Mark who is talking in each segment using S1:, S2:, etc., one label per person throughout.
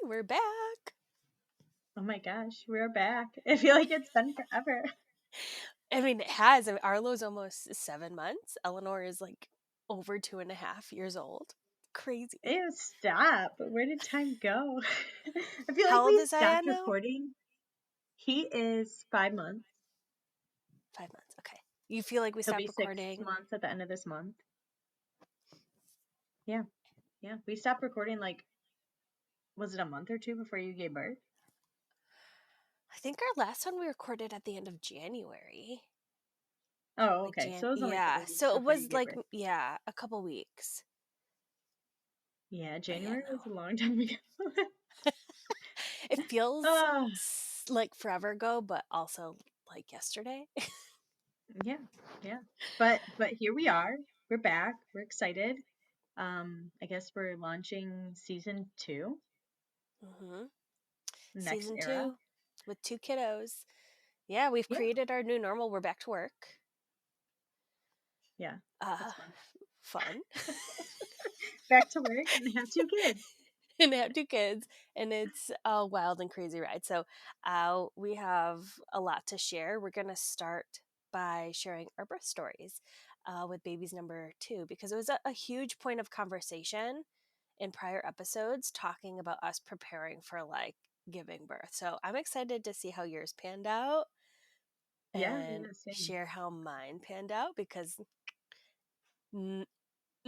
S1: we're back.
S2: Oh my gosh, we're back. I feel like it's been forever.
S1: I mean, it has. I mean, Arlo's almost 7 months. Eleanor is like over 2.5 years old. Crazy.
S2: Ew, stop. Where did time go? I feel like
S1: How old
S2: we
S1: is
S2: stopped
S1: Aya now?
S2: recording. He is 5 months.
S1: 5 months. Okay. You feel like we
S2: He'll
S1: stopped
S2: be six
S1: recording?
S2: months at the end of this month. Yeah, yeah. We stopped recording was it a month or two before you gave birth?
S1: I think our last one we recorded at the end of January.
S2: Oh,
S1: Like
S2: okay. So it was only a
S1: yeah.
S2: couple weeks
S1: So it
S2: before you
S1: was
S2: gave
S1: like
S2: birth.
S1: a couple weeks.
S2: Yeah,
S1: But yeah,
S2: January
S1: no.
S2: was a long time ago.
S1: It feels
S2: Oh,
S1: like forever ago, but also like yesterday.
S2: yeah, yeah. But here we are. We're back. We're excited. I guess we're launching season 2,
S1: Mm-hmm.
S2: next
S1: Season
S2: era.
S1: 2 with 2 kiddos. Yeah, we've
S2: Yeah,
S1: created our new normal. We're back to work.
S2: yeah,
S1: Uh,
S2: it's fun.
S1: Fun.
S2: Back to work and have 2 kids.
S1: And have 2 kids, and it's a wild and crazy ride. So we have a lot to share. We're going to start by sharing our birth stories with babies number 2, because it was a huge point of conversation in prior episodes talking about us preparing for like giving birth. So I'm excited to see how yours panned out
S2: Yeah,
S1: and
S2: yeah, same.
S1: share how mine panned out, because n-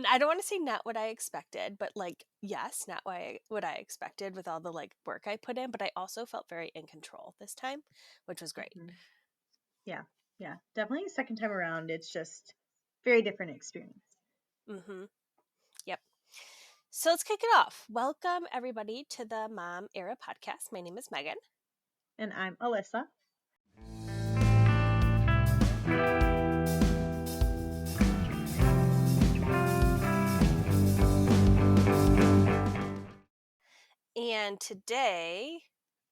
S1: I don't want to say not what I expected, but like, yes, not what I expected with all the like work I put in, but I also felt very in control this time, which was great.
S2: Mhm. Yeah, yeah, definitely second time around. It's just very different experience.
S1: Mm-hmm. Yep. So let's kick it off. Welcome everybody to the Mom Era podcast. My name is Megan.
S2: And I'm Alyssa.
S1: And today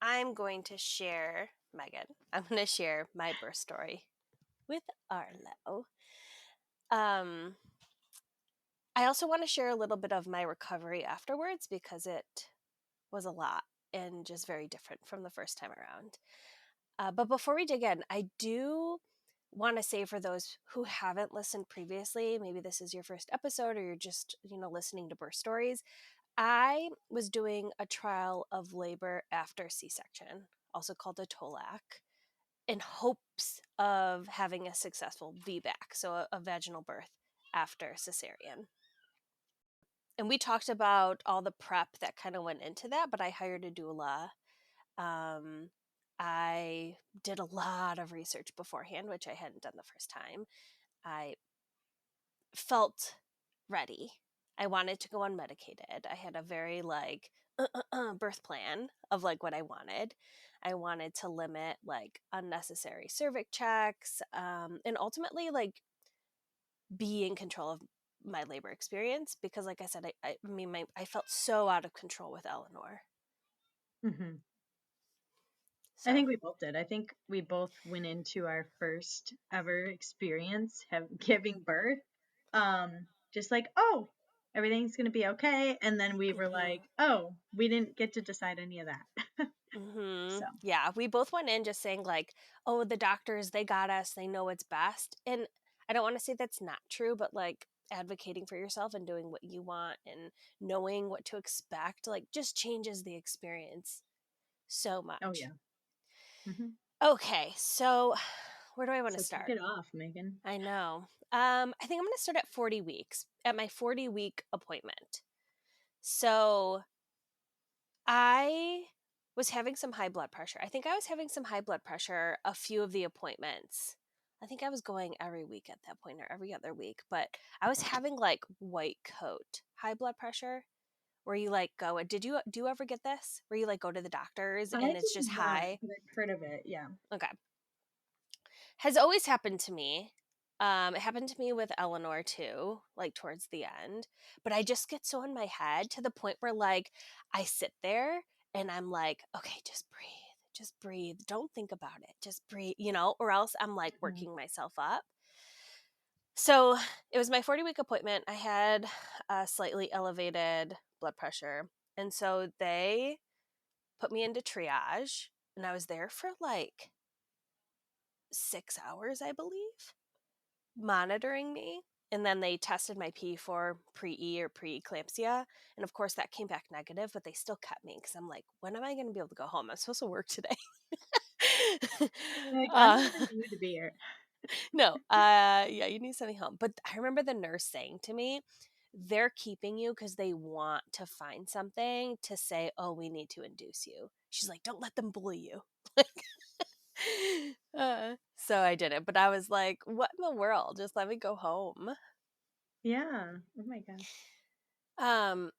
S1: I'm going to share, Megan, I'm going to share my birth story with Arlo. Um, I also want to share a little bit of my recovery afterwards, because it was a lot and just very different from the first time around. But before we dig in, I do want to say, for those who haven't listened previously, maybe this is your first episode or you're just, listening to birth stories, I was doing a trial of labor after C-section, also called a TOLAC, in hopes of having a successful VBAC, so a vaginal birth after cesarean. And we talked about all the prep that kind of went into that, but I hired a doula. Um, I did a lot of research beforehand, which I hadn't done the first time. I felt ready. I wanted to go unmedicated. I had a very like birth plan of like what I wanted. I wanted to limit like unnecessary cervix checks, and ultimately like be in control of my labor experience, because like I said, I felt so out of control with Eleanor.
S2: Hmm. I
S1: So
S2: think we both did. I think we both went into our first ever experience giving birth, just like, oh, everything's gonna be okay, and then we were
S1: mhm.
S2: like, oh, we didn't get to decide any of that. So,
S1: Yeah, we both went in just saying like, "Oh, the doctors, they got us. They know what's best." And I don't want to say that's not true, but like advocating for yourself and doing what you want and knowing what to expect like just changes the experience so
S2: oh
S1: much.
S2: yeah. Hmm.
S1: Okay, so where do I want to
S2: So kick
S1: start?
S2: it off, Megan.
S1: I know. I think I'm going to start at 40 weeks, at my 40-week appointment. So I was having some high blood pressure. I think I was having some high blood pressure a few of the appointments. I think I was going every week at that point, or every other week, but I was having like white coat high blood pressure, where you like go, do you ever get this? Where you like go to the doctors
S2: I
S1: and it's just
S2: did not,
S1: high?
S2: but I've heard of it. Yeah.
S1: Okay. Has always happened to me. It happened to me with Eleanor too, like towards the end. But I just get so in my head to the point where like I sit there and I'm like, okay, just breathe. Just breathe. Don't think about it. Just breathe, or else I'm like
S2: Mhm.
S1: working myself up. So it was my 40-week appointment. I had a slightly elevated blood pressure. And so they put me into triage, and I was there for like 6 hours, I believe, monitoring me. And then they tested my pee for pre-E or pre-eclampsia. And of course, that came back negative, but they still kept me because I'm like, when am I going to be able to go home? I'm supposed to work today.
S2: Like, I'm
S1: uh,
S2: sending you to be here.
S1: no, yeah, you need to send me home. But I remember the nurse saying to me, they're keeping you because they want to find something to say, oh, we need to induce you. She's like, don't let them bully you. So I didn't, but I was like, what in the world? Just let me go home.
S2: Yeah. Oh my gosh.
S1: Um,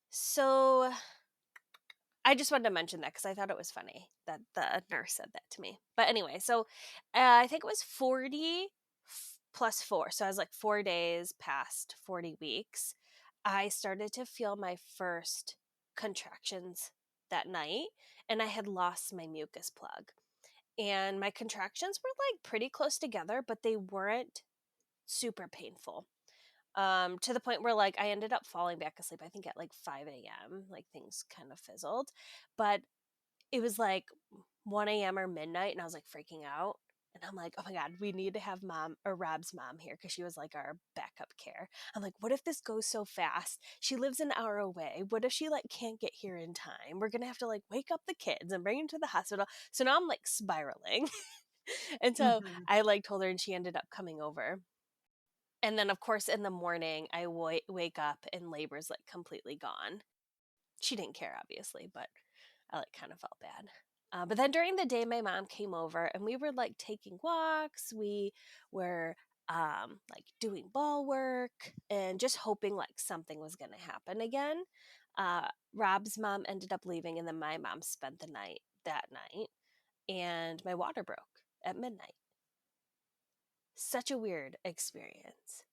S1: so I just wanted to mention that because I thought it was funny that the nurse said that to me. But anyway, so I think it was 40 plus 4. So I was like 4 days past 40 weeks. I started to feel my first contractions that night, and I had lost my mucus plug. And my contractions were like pretty close together, but they weren't super painful. To the point where like I ended up falling back asleep, I think at like 5 a.m. Like things kind of fizzled. But it was like 1 a.m. or midnight, and I was like freaking out. And I'm like, oh my God, we need to have mom or Rob's mom here because she was like our backup care. I'm like, what if this goes so fast? She lives an hour away. What if she like can't get here in time? We're gonna have to like wake up the kids and bring them to the hospital. So now I'm like spiraling. And so
S2: Hmm.
S1: I like told her, and she ended up coming over. And then, of course, in the morning, I wake up and labor's like completely gone. She didn't care, obviously, but I like kind of felt bad. But then during the day, my mom came over and we were like taking walks. We were like doing ball work and just hoping like something was going to happen again. Rob's mom ended up leaving, and then my mom spent the night that night, and my water broke at midnight. Such a weird experience.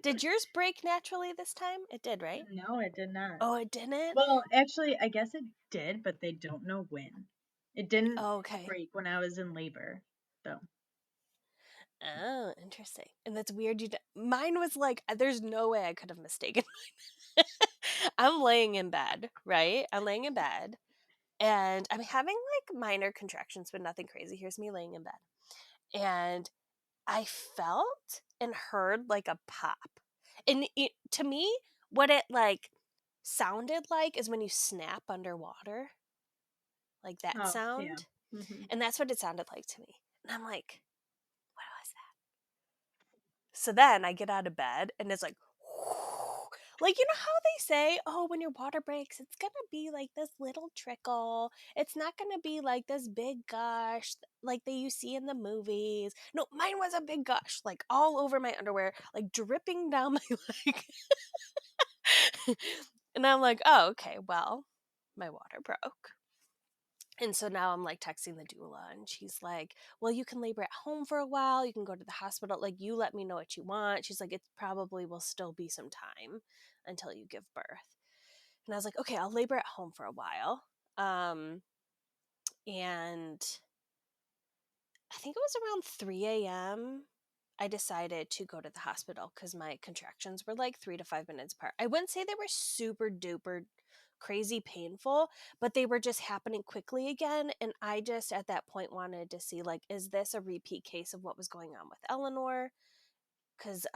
S1: Did yours break naturally this time? It did, right?
S2: No, it did not.
S1: Oh, it didn't?
S2: Well, actually, I guess it did, but they don't know when. It didn't
S1: Oh, okay.
S2: break when I was in labor, though.
S1: Oh, interesting. And that's weird. Mine was like, there's no way I could have mistaken. I'm laying in bed, right? I'm laying in bed and I'm having like minor contractions, but nothing crazy. Here's me laying in bed. And I felt and heard like a pop. And to me, what it like sounded like is when you snap underwater, like that
S2: Oh, yeah.
S1: sound.
S2: Hmm.
S1: And that's what it sounded like to me. And I'm like, what was that? So then I get out of bed and it's like, like, you know how they say, oh, when your water breaks, it's going to be like this little trickle. It's not going to be like this big gush like you see in the movies. No, mine was a big gush, like all over my underwear, like dripping down my leg. And I'm like, oh, okay, well, my water broke. And so now I'm like texting the doula, and she's like, well, you can labor at home for a while. You can go to the hospital. Like, you let me know what you want. She's like, it probably will still be some time until you give birth. And I was like, okay, I'll labor at home for a while. And I think it was around 3 a.m. I decided to go to the hospital because my contractions were like 3 to 5 minutes apart. I wouldn't say they were super duper crazy painful, but they were just happening quickly again. And I just at that point wanted to see, like, is this a repeat case of what was going on with Eleanor? Because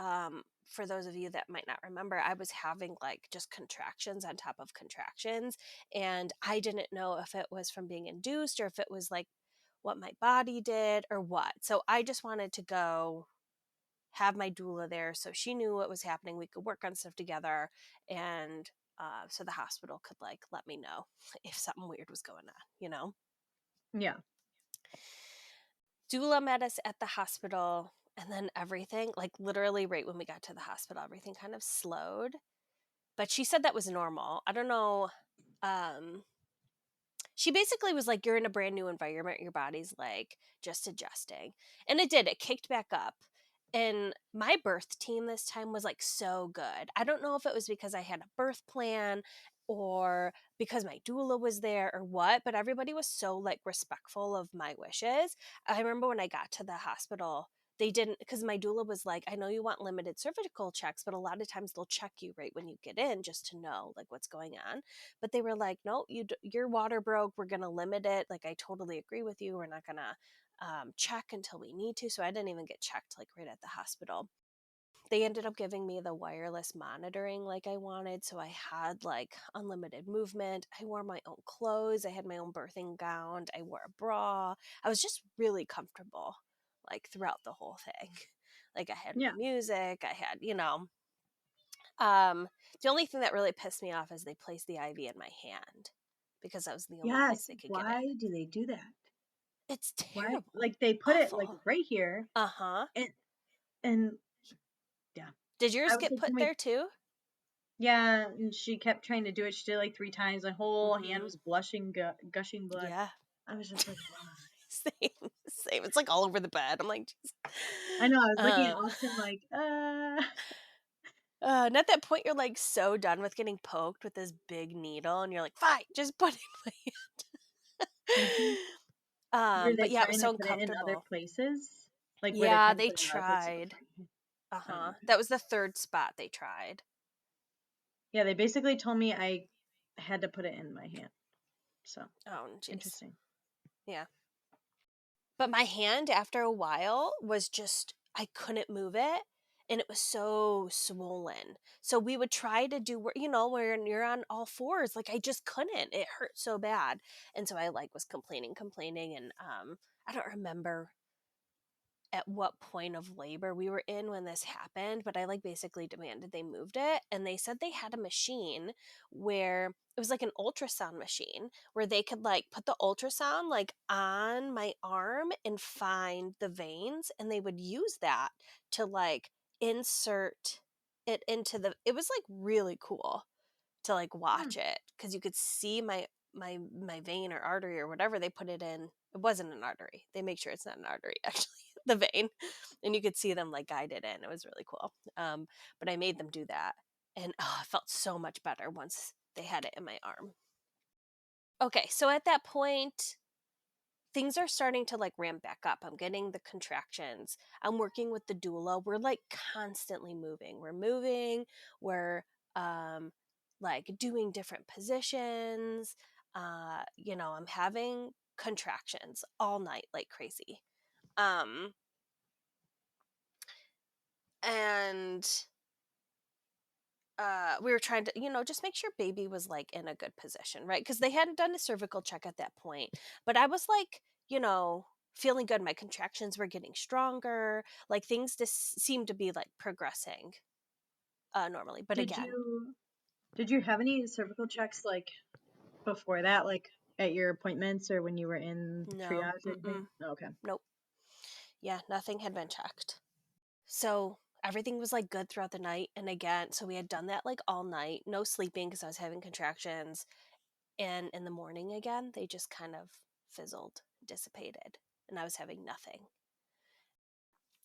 S1: for those of you that might not remember, I was having like just contractions on top of contractions, and I didn't know if it was from being induced or if it was like what my body did or what. So I just wanted to go have my doula there so she knew what was happening. We could work on stuff together, and so the hospital could like let me know if something weird was going on, you know?
S2: Yeah.
S1: Doula met us at the hospital, and then everything, like literally right when we got to the hospital, everything kind of slowed. But she said that was normal. I don't know. Um, she basically was like, you're in a brand new environment. Your body's like just adjusting. And it did. It kicked back up. And my birth team this time was like so good. I don't know if it was because I had a birth plan or because my doula was there or what, but everybody was so like respectful of my wishes. I remember when I got to the hospital, they didn't, because my doula was like, I know you want limited cervical checks, but a lot of times they'll check you right when you get in just to know like what's going on. But they were like, no, your water broke, we're going to limit it. Like, I totally agree with you, we're not going to check until we need to. So I didn't even get checked like right at the hospital. They ended up giving me the wireless monitoring like I wanted. So I had like unlimited movement. I wore my own clothes. I had my own birthing gown. I wore a bra. I was just really comfortable like throughout the whole thing. Like, I had
S2: Yeah.
S1: my music. I had, um, the only thing that really pissed me off is they placed the IV in my hand because that was the only place
S2: Yes.
S1: they could get it.
S2: Why do they do that?
S1: It's
S2: Why?
S1: terrible.
S2: Like they put it like
S1: Awful.
S2: right here,
S1: Uh huh.
S2: and and yeah,
S1: Did yours
S2: I was
S1: get
S2: like, oh
S1: put
S2: my,
S1: there too?
S2: yeah, and she kept trying to do it. She did it like 3 times. My whole hand
S1: Mm-hmm.
S2: was blushing, gushing blood.
S1: Yeah.
S2: I was just like, why?
S1: Same, same. It's like all over the bed. I'm like, jeez.
S2: I know. I was looking at
S1: Um,
S2: Austin like,
S1: and at that point, you're like so done with getting poked with this big needle, and you're like, fine, just put it in
S2: mhm.
S1: my
S2: Were they
S1: But yeah, it was
S2: trying to
S1: so
S2: put it in other
S1: uncomfortable.
S2: places? Like, were they
S1: Yeah,
S2: trying to
S1: they
S2: put it in other places
S1: tried.
S2: before you?
S1: Uh
S2: Oh,
S1: huh.
S2: okay.
S1: That was the third spot they tried.
S2: Yeah, they basically told me I had to put it in my hand. So
S1: Oh, jeez.
S2: interesting.
S1: Yeah. But my hand, after a while, was just, I couldn't move it. And it was so swollen. So we would try to do, where you're on all fours. Like, I just couldn't. It hurt so bad. And so I like was complaining. And I don't remember at what point of labor we were in when this happened, but I like basically demanded they moved it. And they said they had a machine where it was like an ultrasound machine where they could like put the ultrasound like on my arm and find the veins, and they would use that to like insert it into it was like really cool to like
S2: Hmm.
S1: watch it because you could see my vein or artery or whatever they put it in. It wasn't an artery. They make sure it's not an artery actually, the vein, and you could see them like guide it in. It was really cool. But I made them do that, and oh, I felt so much better once they had it in my arm. Okay, so at that point, things are starting to like ramp back up. I'm getting the contractions. I'm working with the doula. We're like constantly moving. We're moving. We're um like doing different positions. I'm having contractions all night like crazy. Um and we were trying to, just make sure baby was like in a good position, right? Because they hadn't done a cervical check at that point. But I was like, feeling good. My contractions were getting stronger. Like, things just seemed to be like progressing normally. But
S2: Did
S1: again,
S2: you did you have any cervical checks like before that, like at your appointments or when you were in
S1: no,
S2: triage or anything? Okay.
S1: nope. Yeah, nothing had been checked. So everything was like good throughout the night. And again, so we had done that like all night, no sleeping because I was having contractions. And in the morning again, they just kind of fizzled, dissipated, and I was having nothing.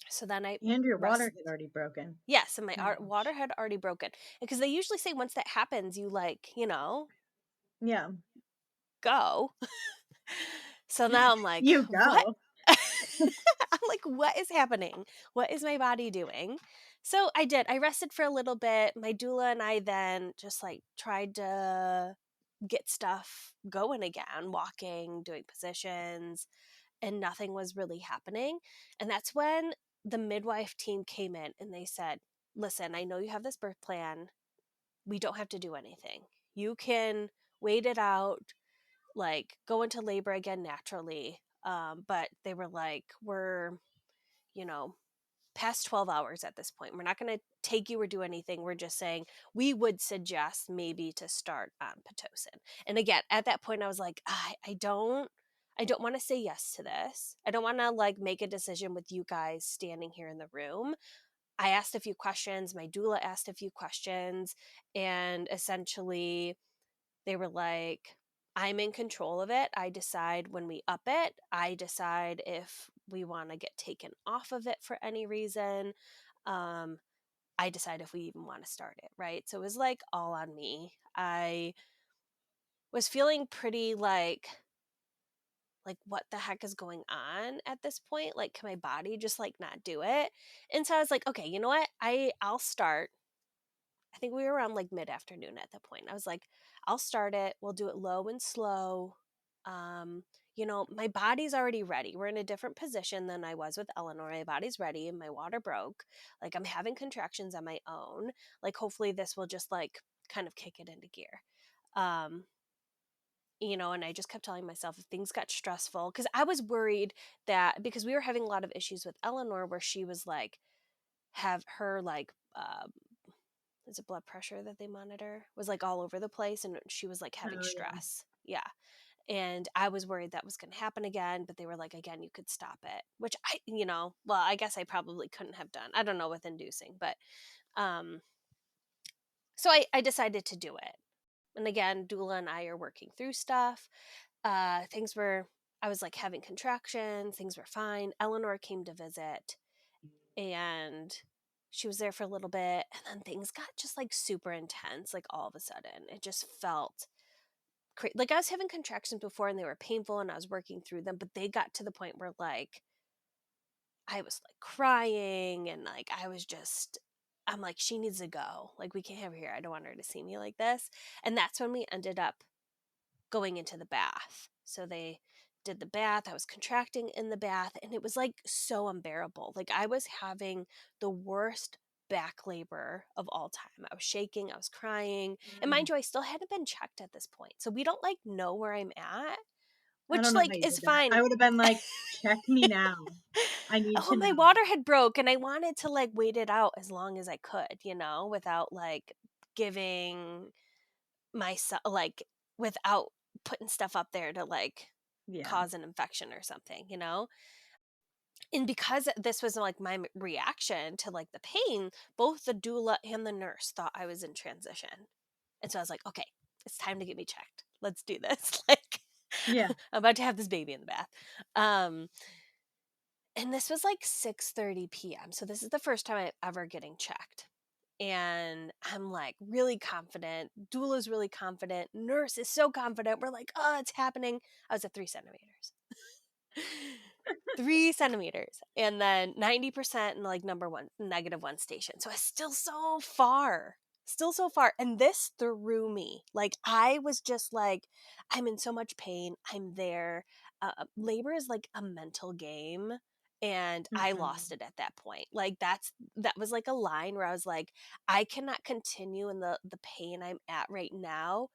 S1: So then I
S2: And your water
S1: rest.
S2: had already broken.
S1: Yes, and my
S2: Oh my
S1: water
S2: gosh.
S1: had already broken because they usually say once that happens, you like,
S2: Yeah.
S1: go. So now I'm like,
S2: You
S1: what?
S2: go.
S1: I'm like, what is happening? What is my body doing? So I did. I rested for a little bit. My doula and I then just like tried to get stuff going again, walking, doing positions, and nothing was really happening. And that's when the midwife team came in and they said, listen, I know you have this birth plan. We don't have to do anything. You can wait it out, like go into labor again naturally. But they were like, we're, you know, past 12 hours at this point. We're not going to take you or do anything. We're just saying we would suggest maybe to start on Pitocin. And again, at that point, I was like, I don't want to say yes to this. I don't want to like make a decision with you guys standing here in the room. I asked a few questions. My doula asked a few questions. And essentially, they were like, I'm in control of it. I decide when we up it. I decide if we want to get taken off of it for any reason. Um, I decide if we even want to start it, right? So it was like all on me. I was feeling pretty like like, what the heck is going on at this point? Like, can my body just like not do it? And so I was like, okay, you know what? I'll start. I think we were around like mid-afternoon at that point. I was like, I'll start it. We'll do it low and slow. Um, my body's already ready. We're in a different position than I was with Eleanor. My body's ready and my water broke. Like, I'm having contractions on my own. Like, hopefully this will just like kind of kick it into gear. Um, and I just kept telling myself if things got stressful, because I was worried that because we were having a lot of issues with Eleanor where she was like, have her like, is it blood pressure that they monitor, was like all over the place, and she was like having
S2: Oh yeah.
S1: stress. Yeah. And I was worried that was going to happen again, but they were like, again, you could stop it, which well, I guess I probably couldn't have done. I don't know with inducing, but um, so I decided to do it. And again, doula and I are working through stuff. Things were, I was like having contractions, things were fine. Eleanor came to visit and she was there for a little bit. And then things got just like super intense, like all of a sudden. It just felt like I was having contractions before and they were painful and I was working through them, but they got to the point where like I was like crying and like I'm like, she needs to go. Like, we can't have her here. I don't want her to see me like this. And that's when we ended up going into the bath. So they did the bath. I was contracting in the bath and it was like so unbearable. Like, I was having the worst back labor of all time. I was shaking, I was crying. And
S2: Mm.
S1: mind you, I still hadn't been checked at this point. So we don't like know where I'm at,
S2: I
S1: which
S2: don't know how
S1: like
S2: you
S1: is
S2: did that.
S1: fine.
S2: I would have been like, check me now. I need
S1: Oh,
S2: to
S1: my
S2: know.
S1: water had broke and I wanted to like wait it out as long as I could, without like giving myself like without putting stuff up there to like
S2: Yeah.
S1: cause an infection or something. And because this was like my reaction to like the pain, both the doula and the nurse thought I was in transition. And so I was like, okay, it's time to get me checked. Let's do this. Like,
S2: Yeah.
S1: I'm about to have this baby in the bath. Um, and this was like 6:30 p.m. So this is the first time I'm ever getting checked. And I'm like really confident. Doula's really confident. Nurse is so confident. We're like, oh, it's happening. I was at 3 centimeters. 3 centimeters. And then 90% in like number one, -1 station. So it's still so far. Still so far. And this threw me. Like, I was just like, I'm in so much pain. I'm there. Labor is like a mental game. And I lost
S2: Hmm.
S1: it at that point. Like, that was like a line where I was like, I cannot continue in the pain I'm at right now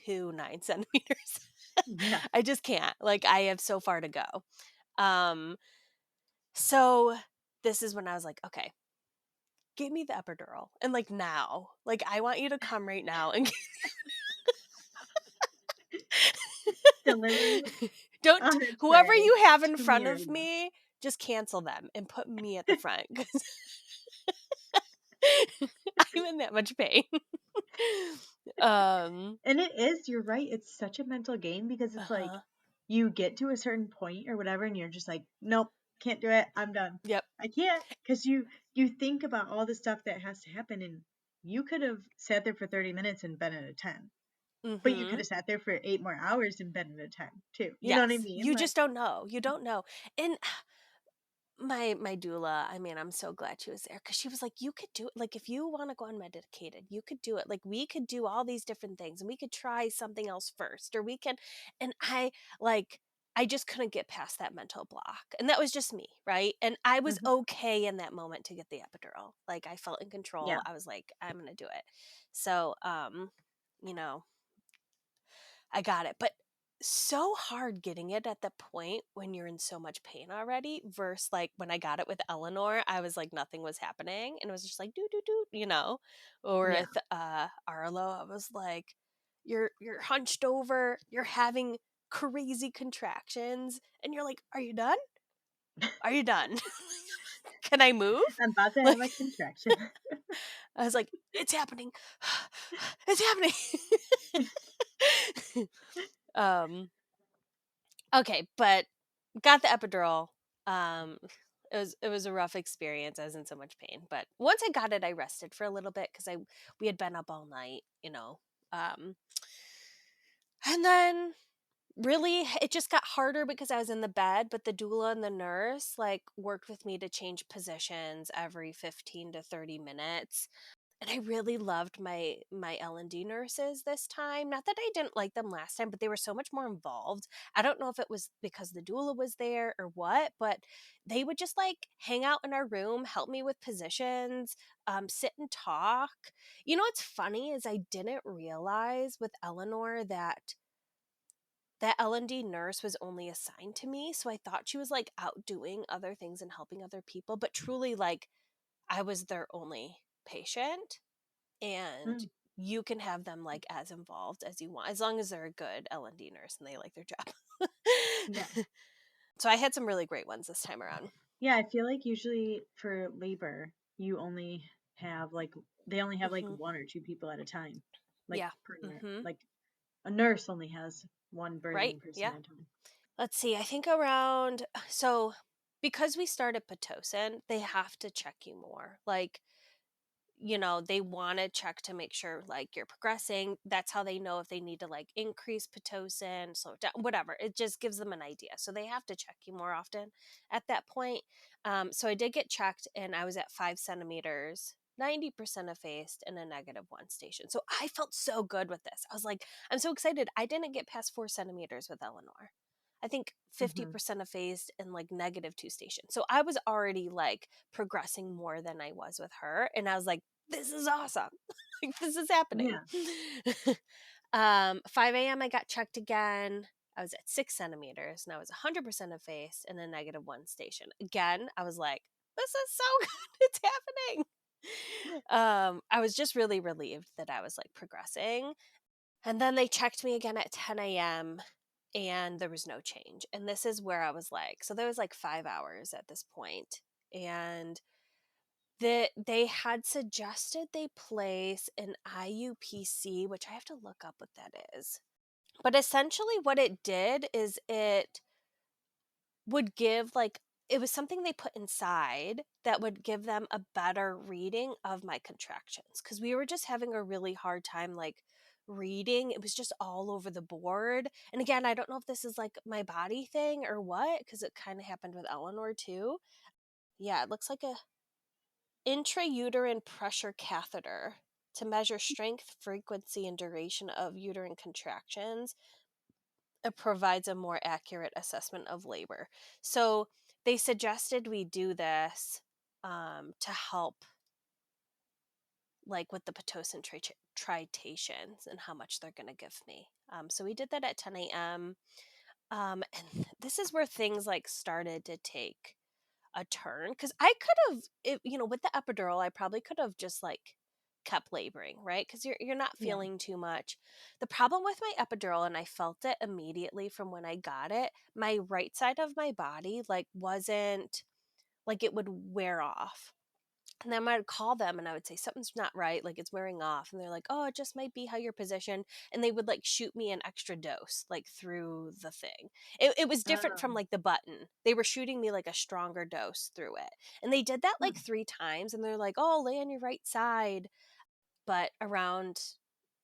S1: to 9 centimeters.
S2: Yeah.
S1: I just can't. Like, I have so far to go. Um, so this is when I was like, okay, give me the epidural. And like now, like, I want you to come right now and
S2: Delivery
S1: don't,
S2: on a
S1: whoever
S2: tray
S1: you have in
S2: to me
S1: front
S2: right
S1: of
S2: now.
S1: me, just cancel them and put me at the front because I'm in that much pain. um,
S2: And it is, you're right. It's such a mental game because it's like
S1: uh-huh.
S2: you get to a certain point or whatever and you're just like, nope, can't do it. I'm done.
S1: Yep.
S2: I can't because you think about all the stuff that has to happen and you could have sat there for 30 minutes and been at a 10. But you could
S1: Mm-hmm.
S2: have sat there for 8 more hours and been at a 10 too. You know what I
S1: Yes.
S2: mean?
S1: You
S2: Like,
S1: just don't know. You don't know. And my doula, I mean, I'm so glad she was there because she was like, you could do it. Like, if you want to go unmedicated, you could do it. Like, we could do all these different things and we could try something else first, or we can. And I just couldn't get past that mental block. And that was just me, right? And I was
S2: mhm,
S1: okay in that moment to get the epidural. Like, I felt in control.
S2: yeah.
S1: I was like, I'm going to do it. So, you know, I got it. But so hard getting it at the point when you're in so much pain already versus like when I got it with Eleanor, I was like nothing was happening and it was just like do do do. Or
S2: Yeah.
S1: with Arlo, I was like, you're hunched over, you're having crazy contractions, and you're like, are you done? Are you done? Can I move?
S2: I'm about to have
S1: Like,
S2: a contraction.
S1: I was like, it's happening. It's happening. um Okay, but got the epidural. Um, it was a rough experience. I was in so much pain, but once I got it, I rested for a little bit because we had been up all night. Um, and then really, it just got harder because I was in the bed, but the doula and the nurse like worked with me to change positions every 15 to 30 minutes. And I really loved my L&D nurses this time. Not that I didn't like them last time, but they were so much more involved. I don't know if it was because the doula was there or what, but they would just like hang out in our room, help me with positions, sit and talk. You know what's funny is I didn't realize with Eleanor that L&D nurse was only assigned to me, so I thought she was like out doing other things and helping other people, but truly like I was their only patient, and
S2: Mm,
S1: you can have them like as involved as you want as long as they're a good L&D nurse and they like their job.
S2: yeah.
S1: So I had some really great ones this time around.
S2: Yeah, I feel like usually for labor, you only have like they only have like
S1: Hmm.
S2: one or two people at a time. Like
S1: Yeah.
S2: per
S1: Hmm.
S2: like a nurse only has one
S1: Right.
S2: birthing person
S1: Yeah.
S2: at a time.
S1: Let's see, I think around, so because we started pitocin they have to check you more, like, they want to check to make sure like you're progressing. That's how they know if they need to like increase pitocin, slow it down, whatever. It just gives them an idea. So they have to check you more often at that point. So I did get checked and I was at 5 centimeters, 90% effaced, and a -1 station. So I felt so good with this. I was like, I'm so excited. I didn't get past 4 centimeters with Eleanor. I think
S2: Hmm.
S1: 50% effaced and like -2 stations. So I was already like progressing more than I was with her. And I was like, this is awesome. Like, this is happening.
S2: Yeah.
S1: 5 a.m. I got checked again. I was at 6 centimeters and I was 100% effaced and a -1 station. Again, I was like, this is so good. It's happening. I was just really relieved that I was like progressing. And then they checked me again at 10 a.m. and there was no change. And this is where I was like, so there was like 5 hours at this point. And they had suggested they place an IUPC, which I have to look up what that is. But essentially, what it did is it would give like, it was something they put inside that would give them a better reading of my contractions because we were just having a really hard time like reading. It was just all over the board. And again, I don't know if this is like my body thing or what because it kind of happened with Eleanor too. Yeah, it looks like a intrauterine pressure catheter to measure strength, frequency, and duration of uterine contractions. It provides a more accurate assessment of labor. So they suggested we do this to help, like with the pitocin tritations and how much they're going to give me. So we did that at 10 a.m. And this is where things like started to take a turn because I could have, with the epidural, I probably could have just like kept laboring, right? Because you're not
S2: Yeah.
S1: feeling too much. The problem with my epidural, and I felt it immediately from when I got it, my right side of my body like wasn't like it would wear off. And then I would call them and I would say, something's not right, like it's wearing off. And they're like, oh, it just might be how you're positioned. And they would like shoot me an extra dose, like through the thing. It was different from
S2: Um,
S1: like the button. They were shooting me like a stronger dose through it. And they did that like
S2: hmm,
S1: 3 times. And they're like, oh, lay on your right side. But around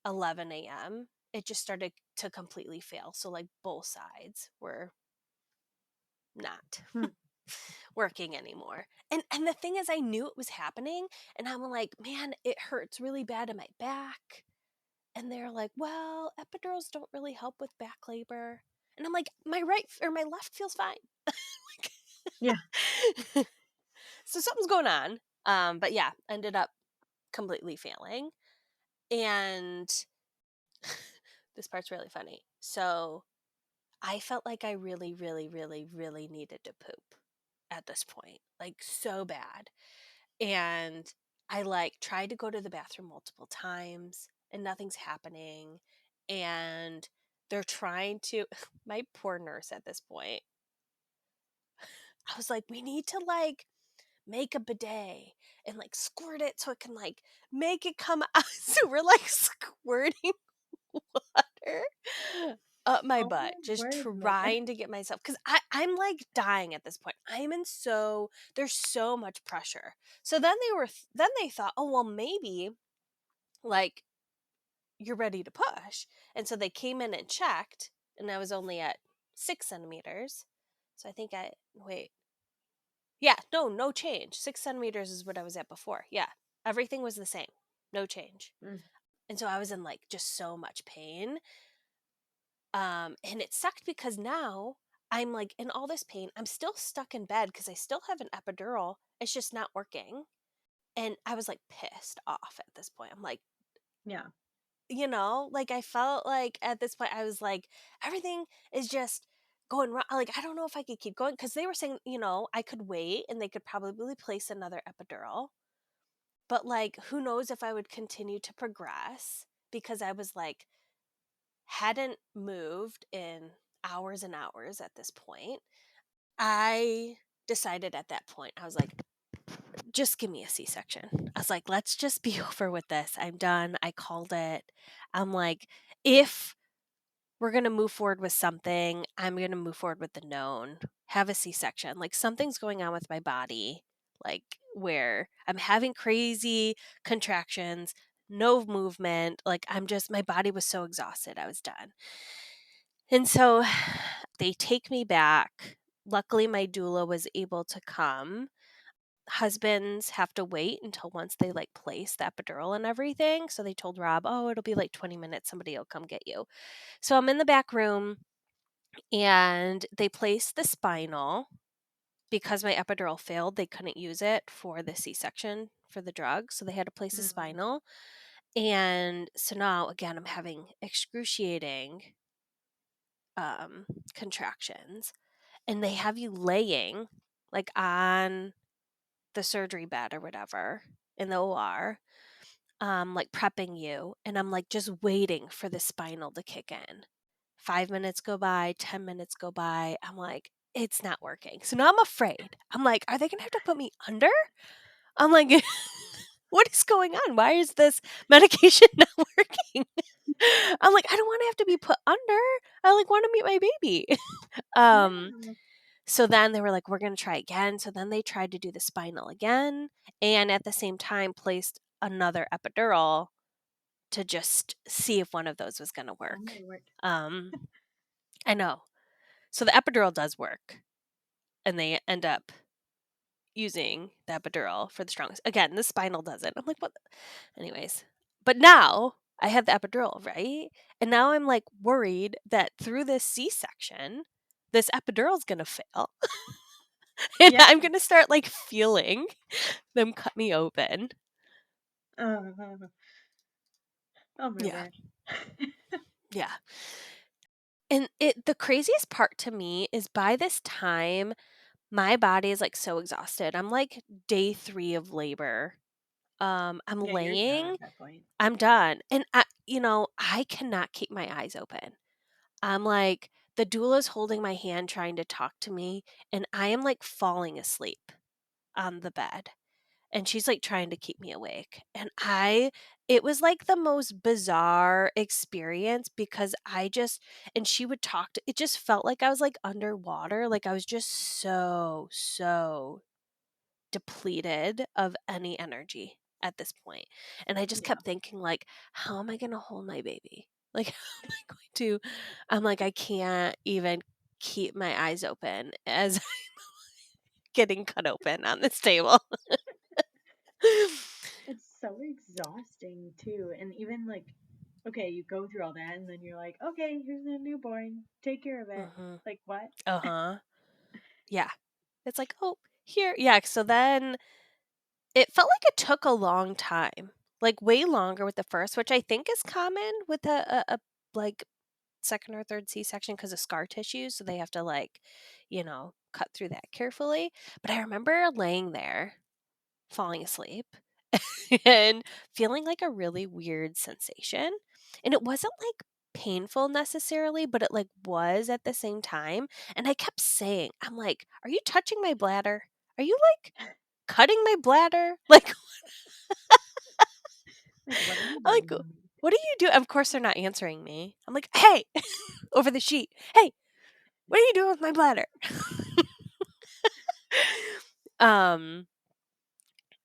S1: 11 a.m., it just started to completely fail. So like both sides were not
S2: hmm.
S1: working anymore. And the thing is I knew it was happening and I'm like, "Man, it hurts really bad in my back." And they're like, "Well, epidurals don't really help with back labor." And I'm like, "My right or my left feels fine."
S2: Yeah.
S1: So something's going on. But yeah, ended up completely failing. And this part's really funny. So I felt like I really, really, really, really needed to poop at this point, like so bad. And I like tried to go to the bathroom multiple times and nothing's happening. And they're trying to, my poor nurse at this point, I was like, we need to like make a bidet and like squirt it so it can like make it come out. So we're like squirting water up my
S2: Oh
S1: butt,
S2: my
S1: just
S2: word, Megan.
S1: trying to get myself because I'm like dying at this point. There's so much pressure. So then they thought, oh well, maybe like you're ready to push. And so they came in and checked and I was only at 6 centimeters. So I think wait, yeah, no, no change. 6 centimeters is what I was at before. Yeah, everything was the same, no change.
S2: Mm.
S1: And so I was in like just so much pain. And it sucked because now I'm like in all this pain. I'm still stuck in bed because I still have an epidural. It's just not working. And I was like pissed off at this point. I'm like,
S2: Yeah.
S1: like I felt like at this point I was like, everything is just going wrong. Like, I don't know if I could keep going because they were saying, I could wait and they could probably place another epidural. But like, who knows if I would continue to progress because I was like, hadn't moved in hours and hours at this point. I decided at that point, I was like, just give me a C section. I was like, let's just be over with this. I'm done. I called it. I'm like, if we're going to move forward with something, I'm going to move forward with the known. Have a C section. Like, something's going on with my body, like, where I'm having crazy contractions, no movement. Like, my body was so exhausted. I was done. And so they take me back. Luckily, my doula was able to come. Husbands have to wait until once they like place the epidural and everything. So they told Rob, oh, it'll be like 20 minutes. Somebody will come get you. So I'm in the back room and they placed the spinal because my epidural failed. They couldn't use it for the C section for the drug. So they had to place a
S2: Mm.
S1: spinal. And so now, again, I'm having excruciating contractions. And they have you laying like on the surgery bed or whatever in the OR, like prepping you. And I'm like just waiting for the spinal to kick in. 5 minutes go by, 10 minutes go by. I'm like, it's not working. So now I'm afraid. I'm like, are they going to have to put me under? I'm like, what is going on? Why is this medication not working? I'm like, I don't want to have to be put under. I like want to meet my baby. um,
S2: Yeah.
S1: So then they were like, we're going to try again. So then they tried to do the spinal again and at the same time placed another epidural to just see if one of those was going to
S2: Oh
S1: work.
S2: my word.
S1: Um, I know. So the epidural does work and they end up using the epidural for the strongest. Again, the spinal doesn't. I'm like, what? Anyways, but now I have the epidural, right? And now I'm like worried that through this C section, this epidural is going to fail. And
S2: Yeah.
S1: I'm going to start like feeling them cut me open.
S2: Uh, oh my
S1: Yeah.
S2: word.
S1: Yeah. And the craziest part to me is by this time my body is like so exhausted. I'm like day 3 of labor. I'm
S2: Yeah, you're done
S1: laying,
S2: at that point.
S1: I'm done. And I cannot keep my eyes open. I'm like the doula's holding my hand trying to talk to me and I am like falling asleep on the bed. And she's like trying to keep me awake. And it was like the most bizarre experience because and she would talk it just felt like I was like underwater. Like I was just so, so depleted of any energy at this point. And I just
S2: Yeah.
S1: kept thinking, like, how am I going to hold my baby? Like, how am I going to? I'm like, I can't even keep my eyes open as getting cut open on this table.
S2: It's so exhausting too. And even like, okay, you go through all that and then you're like, okay, here's a newborn. Take care of it.
S1: Hmm.
S2: Like, what?
S1: Uh-huh. Yeah. It's like, "Oh, here." Yeah, so then it felt like it took a long time, like, way longer with the first, which I think is common with like, second or third C-section because of scar tissue, so they have to, like, cut through that carefully, but I remember laying there, falling asleep, and feeling, like, a really weird sensation, and it wasn't, like, painful necessarily, but it, like, was at the same time, and I kept saying, I'm like, "Are you touching my bladder? Are you, like, cutting my bladder?" Like,
S2: Like, what are you
S1: I'm like,
S2: doing?
S1: "What do you do?" Of course, they're not answering me. I'm like, "Hey," over the sheet, "Hey, what are you doing with my bladder?" Um,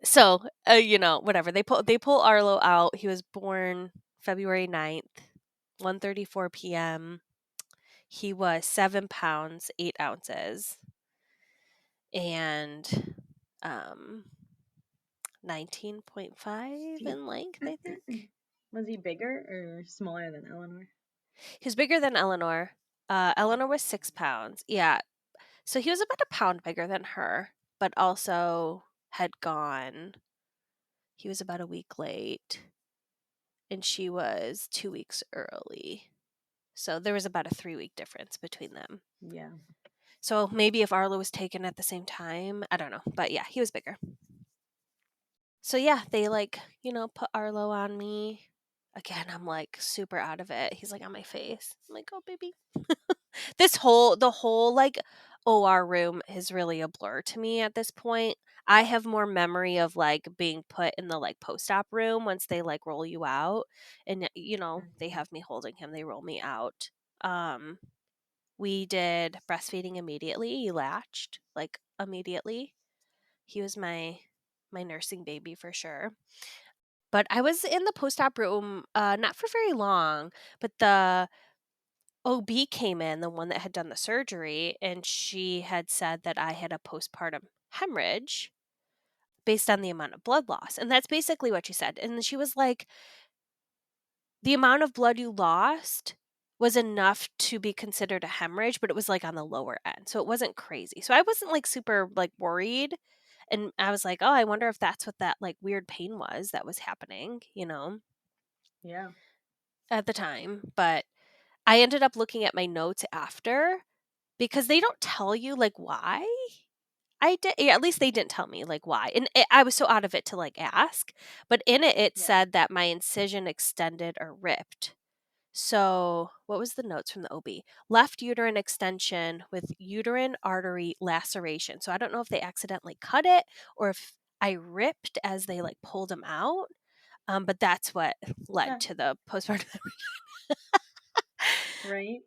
S1: so, whatever. They pull Arlo out. He was born February 9th, 1:34 p.m. He was 7 pounds, 8 ounces, and um, 19.5
S2: He-
S1: in length, I think.
S2: Was he bigger or smaller than Eleanor?
S1: He was bigger than Eleanor. Eleanor was 6 pounds. Yeah. So he was about a pound bigger than her, but also had gone, he was about a week late, and she was 2 weeks early. So there was about a 3-week difference between them.
S2: Yeah.
S1: So maybe if Arlo was taken at the same time, I don't know. But yeah, he was bigger. So yeah, they like, put Arlo on me. Again, I'm like super out of it. He's like on my face. I'm like, oh baby. The whole like OR room is really a blur to me at this point. I have more memory of like being put in the like post-op room once they like roll you out, and they
S2: Mhm.
S1: have me holding him, they roll me out. Um we did breastfeeding immediately. He latched like immediately. He was my nursing baby for sure. But I was in the post-op room not for very long, but the OB came in, the one that had done the surgery, and she had said that I had a postpartum hemorrhage based on the amount of blood loss. And that's basically what she said. And she was like, the amount of blood you lost was enough to be considered a hemorrhage, but it was like on the lower end. So it wasn't crazy. So I wasn't like super like worried. And I was like, oh, I wonder if that's what that like weird pain was that was happening,
S2: Yeah.
S1: at the time. But I ended up looking at my notes after because they don't tell you like why. I did, yeah, at least they didn't tell me like why. And I was so out of it to like ask, but in it it
S2: Yeah.
S1: said that my incision extended or ripped. So, what was the notes from the OB? Left uterine extension with uterine artery laceration. So, I don't know if they accidentally cut it or if I ripped as they like pulled him out. But that's what led
S2: Yeah.
S1: to the postpartum.
S2: Right.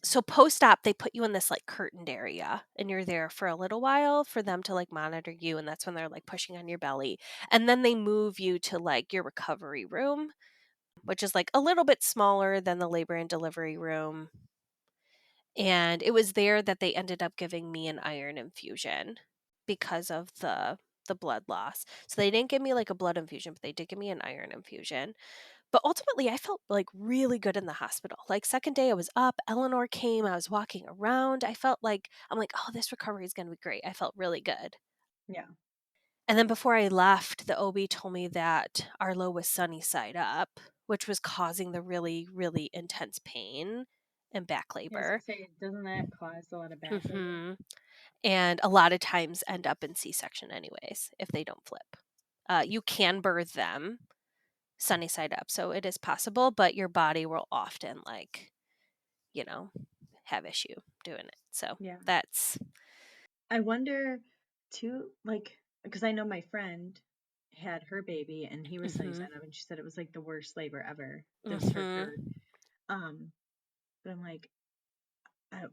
S1: So post-op, they put you in this like curtained area and you're there for a little while for them to like monitor you, and that's when they're like pushing on your belly. And then they move you to like your recovery room, which is like a little bit smaller than the labor and delivery room. And it was there that they ended up giving me an iron infusion because of the blood loss. So they didn't give me like a blood infusion, but they did give me an iron infusion. But ultimately, I felt like really good in the hospital. Like second day I was up, Eleanor came, I was walking around. I felt like I'm like, "Oh, this recovery is going to be great." I felt really good.
S2: Yeah.
S1: And then before I left, the OB told me that Arlo was sunny side up, which was causing the really really intense pain and back
S2: Yeah, I was gonna
S1: labor.
S2: say, doesn't that cause a lot of back labor?
S1: Mhm. And a lot of times end up in C-section anyways if they don't flip. You can birth them sunny side up, so it is possible, but your body will often like you know, have issue doing it. So
S2: Yeah.
S1: that's
S2: I wonder too, like, because I know my friend had her baby and he was sunny
S1: mhm.
S2: side up, and she said it was like the worst labor ever, just for
S1: Mhm.
S2: her. Um, but I'm like, I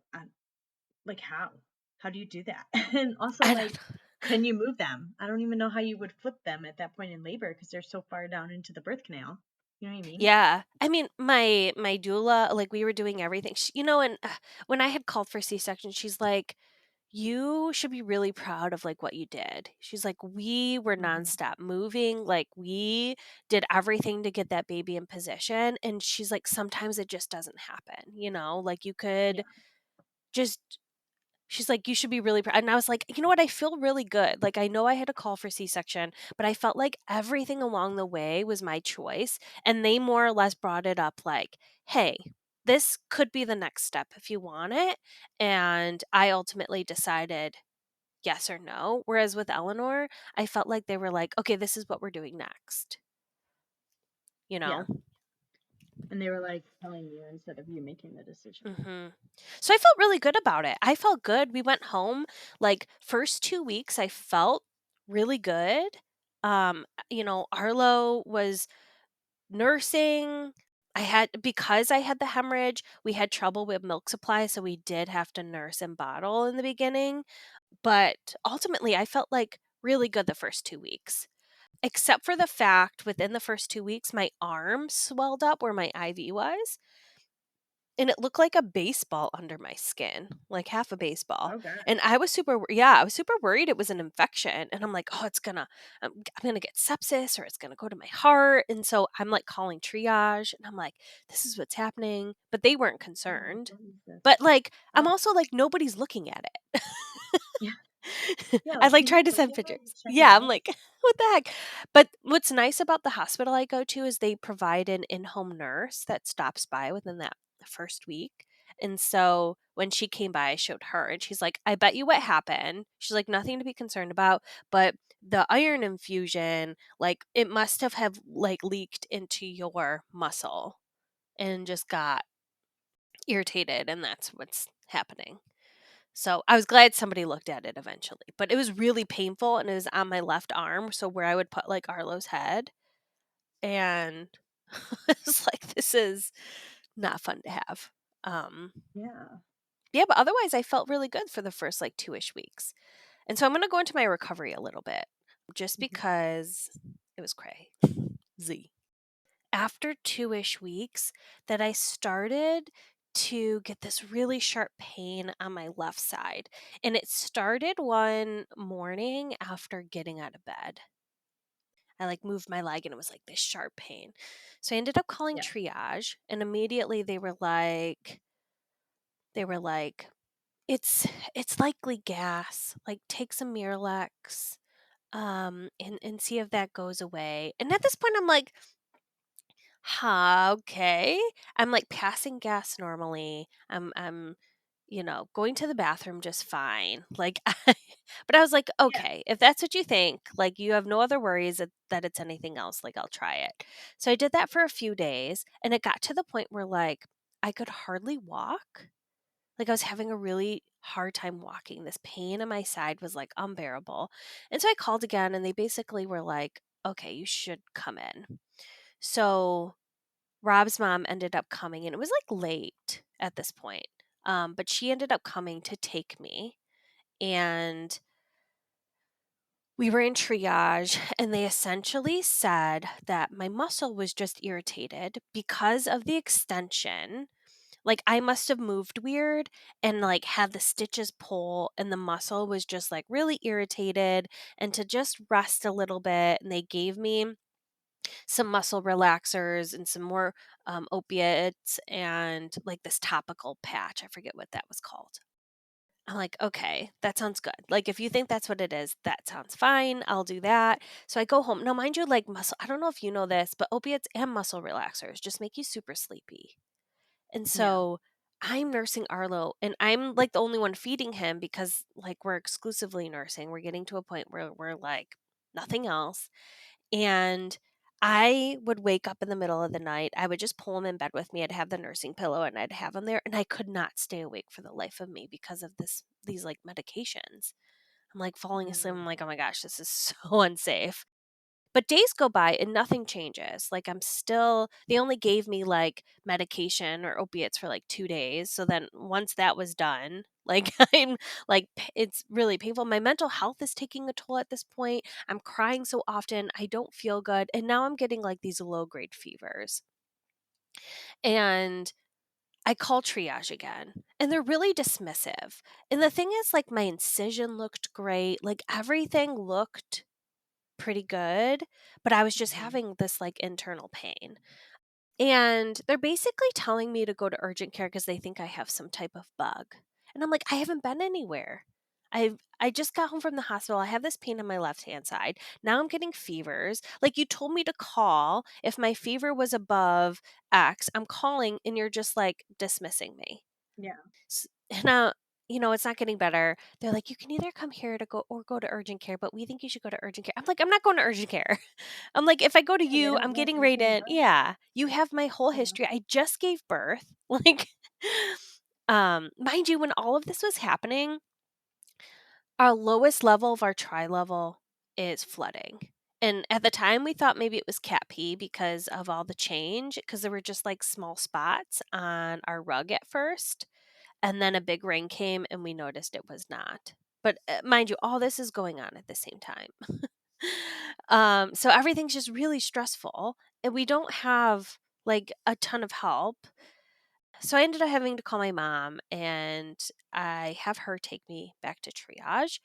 S2: like how? How do you do that? And also
S1: I don't
S2: like,
S1: know.
S2: can you move them? I don't even know how you would flip them at that point in labor because they're so far down into the birth canal. You know what I mean?
S1: Yeah. I mean, my doula, like we were doing everything. And when I had called for C-section, she's like, "You should be really proud of like what you did." She's like, "We were
S2: Hmm.
S1: nonstop moving, like we did everything to get that baby in position." And she's like, "Sometimes it just doesn't happen, like you could
S2: Yeah.
S1: just." She's like, "You should be really proud." And I was like, "You know what? I feel really good. Like, I know I had a call for C-section, but I felt like everything along the way was my choice. And they more or less brought it up like, hey, this could be the next step if you want it. And I ultimately decided yes or no. Whereas with Eleanor, I felt like they were like, okay, this is what we're doing next, you
S2: Yeah.
S1: know?
S2: And they were like telling you instead of you making the decision.
S1: hmm So I felt really good about it. I felt good. We went home. Like first 2 weeks, I felt really good. Arlo was nursing. Because I had the hemorrhage, we had trouble with milk supply, so we did have to nurse and bottle in the beginning. But ultimately, I felt like really good the first 2 weeks. Except for the fact within the first 2 weeks, my arm swelled up where my IV was. and it looked like a baseball under my skin, like half a baseball.
S2: Oh gosh.
S1: And I was super worried it was an infection. And I'm like, oh, I'm gonna get sepsis or it's gonna go to my heart. And so I'm like calling triage, and I'm like, this is what's happening. But they weren't
S2: Oh,
S1: concerned.
S2: what is this?
S1: But like, I'm
S2: Oh,
S1: also like, nobody's looking at it.
S2: yeah. Yeah,
S1: I
S2: like,
S1: like
S2: can you
S1: tried to
S2: look
S1: send
S2: at it
S1: pictures.
S2: and check it
S1: Yeah, I'm
S2: out?
S1: like, what the heck? But what's nice about the hospital I go to is they provide an in-home nurse that stops by within that first week. And so when she came by, I showed her, and she's like, I bet you what happened. She's like, nothing to be concerned about, but the iron infusion, like it must have like leaked into your muscle and just got irritated, and that's what's happening. So I was glad somebody looked at it eventually, but it was really painful, and it was on my left arm, so where I would put like Arlo's head, and it's like this is not fun to have. Um,
S2: Yeah.
S1: yeah, but otherwise I felt really good for the first like 2ish weeks. And so I'm going to go into my recovery a little bit just
S2: Mhm.
S1: because it was cray. Z. After 2ish weeks that I started to get this really sharp pain on my left side. And it started one morning after getting out of bed. I like moved my leg and it was like this sharp pain. So I ended up calling
S2: Yeah.
S1: triage, and immediately they were like it's likely gas. Like take some Miralax and see if that goes away. And at this point I'm like, okay. I'm like passing gas normally. I'm going to the bathroom just fine. Like but I was like,
S2: Yeah.
S1: okay, if that's what you think, like you have no other worries that it's anything else, like I'll try it. So I did that for a few days, and it got to the point where like I could hardly walk. Like I was having a really hard time walking. This pain in my side was like unbearable. And so I called again, and they basically were like, okay, you should come in. So Rob's mom ended up coming, and it was like late at this point. But she ended up coming to take me, and we were in triage, and they essentially said that my muscle was just irritated because of the extension. Like I must have moved weird and like had the stitches pull, and the muscle was just like really irritated, and to just rest a little bit. And they gave me some muscle relaxers and some more opiates and like this topical patch. I forget what that was called. I'm like, okay, that sounds good. Like, if you think that's what it is, that sounds fine. I'll do that. So I go home. Now, mind you, like I don't know if you know this, but opiates and muscle relaxers just make you super sleepy. And
S2: Yeah.
S1: so I'm nursing Arlo, and I'm like the only one feeding him because like we're exclusively nursing. We're getting to a point where we're like nothing else. And I would wake up in the middle of the night. I would just pull him in bed with me. I'd have the nursing pillow and I'd have him there, and I could not stay awake for the life of me because of these like medications. I'm like falling asleep.
S2: Mm.
S1: I'm like, oh my gosh, this is so unsafe. But days go by and nothing changes. Like they only gave me like medication or opiates for like 2 days. So then once that was done, like I'm like, it's really painful. My mental health is taking a toll at this point. I'm crying so often. I don't feel good. And now I'm getting like these low grade fevers. And I call triage again, and they're really dismissive. And the thing is, like, my incision looked great. Like, everything looked pretty good, but I was just
S2: Mhm.
S1: having this like internal pain. And they're basically telling me to go to urgent care because they think I have some type of bug. And I'm like, I haven't been anywhere. I just got home from the hospital. I have this pain on my left hand side. Now I'm getting fevers. Like you told me to call if my fever was above X. I'm calling and you're just like dismissing me.
S2: Yeah.
S1: Now, it's not getting better. They're like, you can either come here to go to urgent care, but we think you should go to urgent care. I'm like, I'm not going to urgent care. I'm like, if I go to
S2: Yeah, they
S1: you,
S2: don't
S1: I'm
S2: want
S1: getting right
S2: anything
S1: in.
S2: done.
S1: Yeah, you have my whole
S2: Yeah.
S1: history. I just gave birth. Like, mind you, when all of this was happening, our lowest level of our tri level is flooding. And at the time, we thought maybe it was cat pee because of all the change, because there were just like small spots on our rug at first. And then a big rain came and we noticed it was not. But mind you, all this is going on at the same time. So everything's just really stressful, and we don't have like a ton of help. So I ended up having to call my mom, and I have her take me back to triage.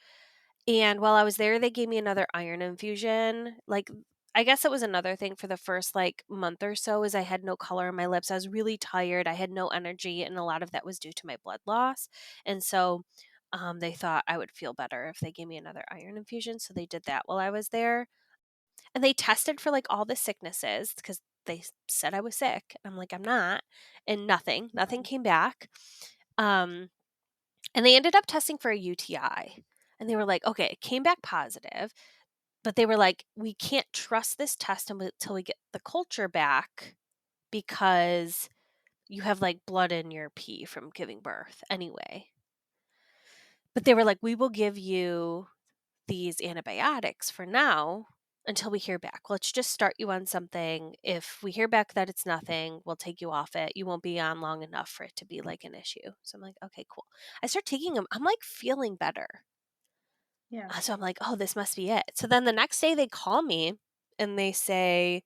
S1: And while I was there, they gave me another iron infusion. Like, I guess it was another thing for the first like month or so is I had no color in my lips. I was really tired. I had no energy, and a lot of that was due to my blood loss. And so they thought I would feel better if they gave me another iron infusion. So they did that while I was there. And they tested for like all the sicknesses because they said I was sick. I'm like, I'm not. And nothing
S2: No.
S1: came back. Um, and they ended up testing for a UTI. And they were like, okay, it came back positive, but they were like, we can't trust this test until we get the culture back because you have like blood in your pee from giving birth anyway. But they were like, we will give you these antibiotics for now until we hear back. Let's just start you on something. If we hear back that it's nothing, we'll take you off it. You won't be on long enough for it to be like an issue. So I'm like, okay, cool. I start taking them. I'm like feeling better.
S2: Yeah.
S1: So I'm like, oh, this must be it. So then the next day they call me and they say,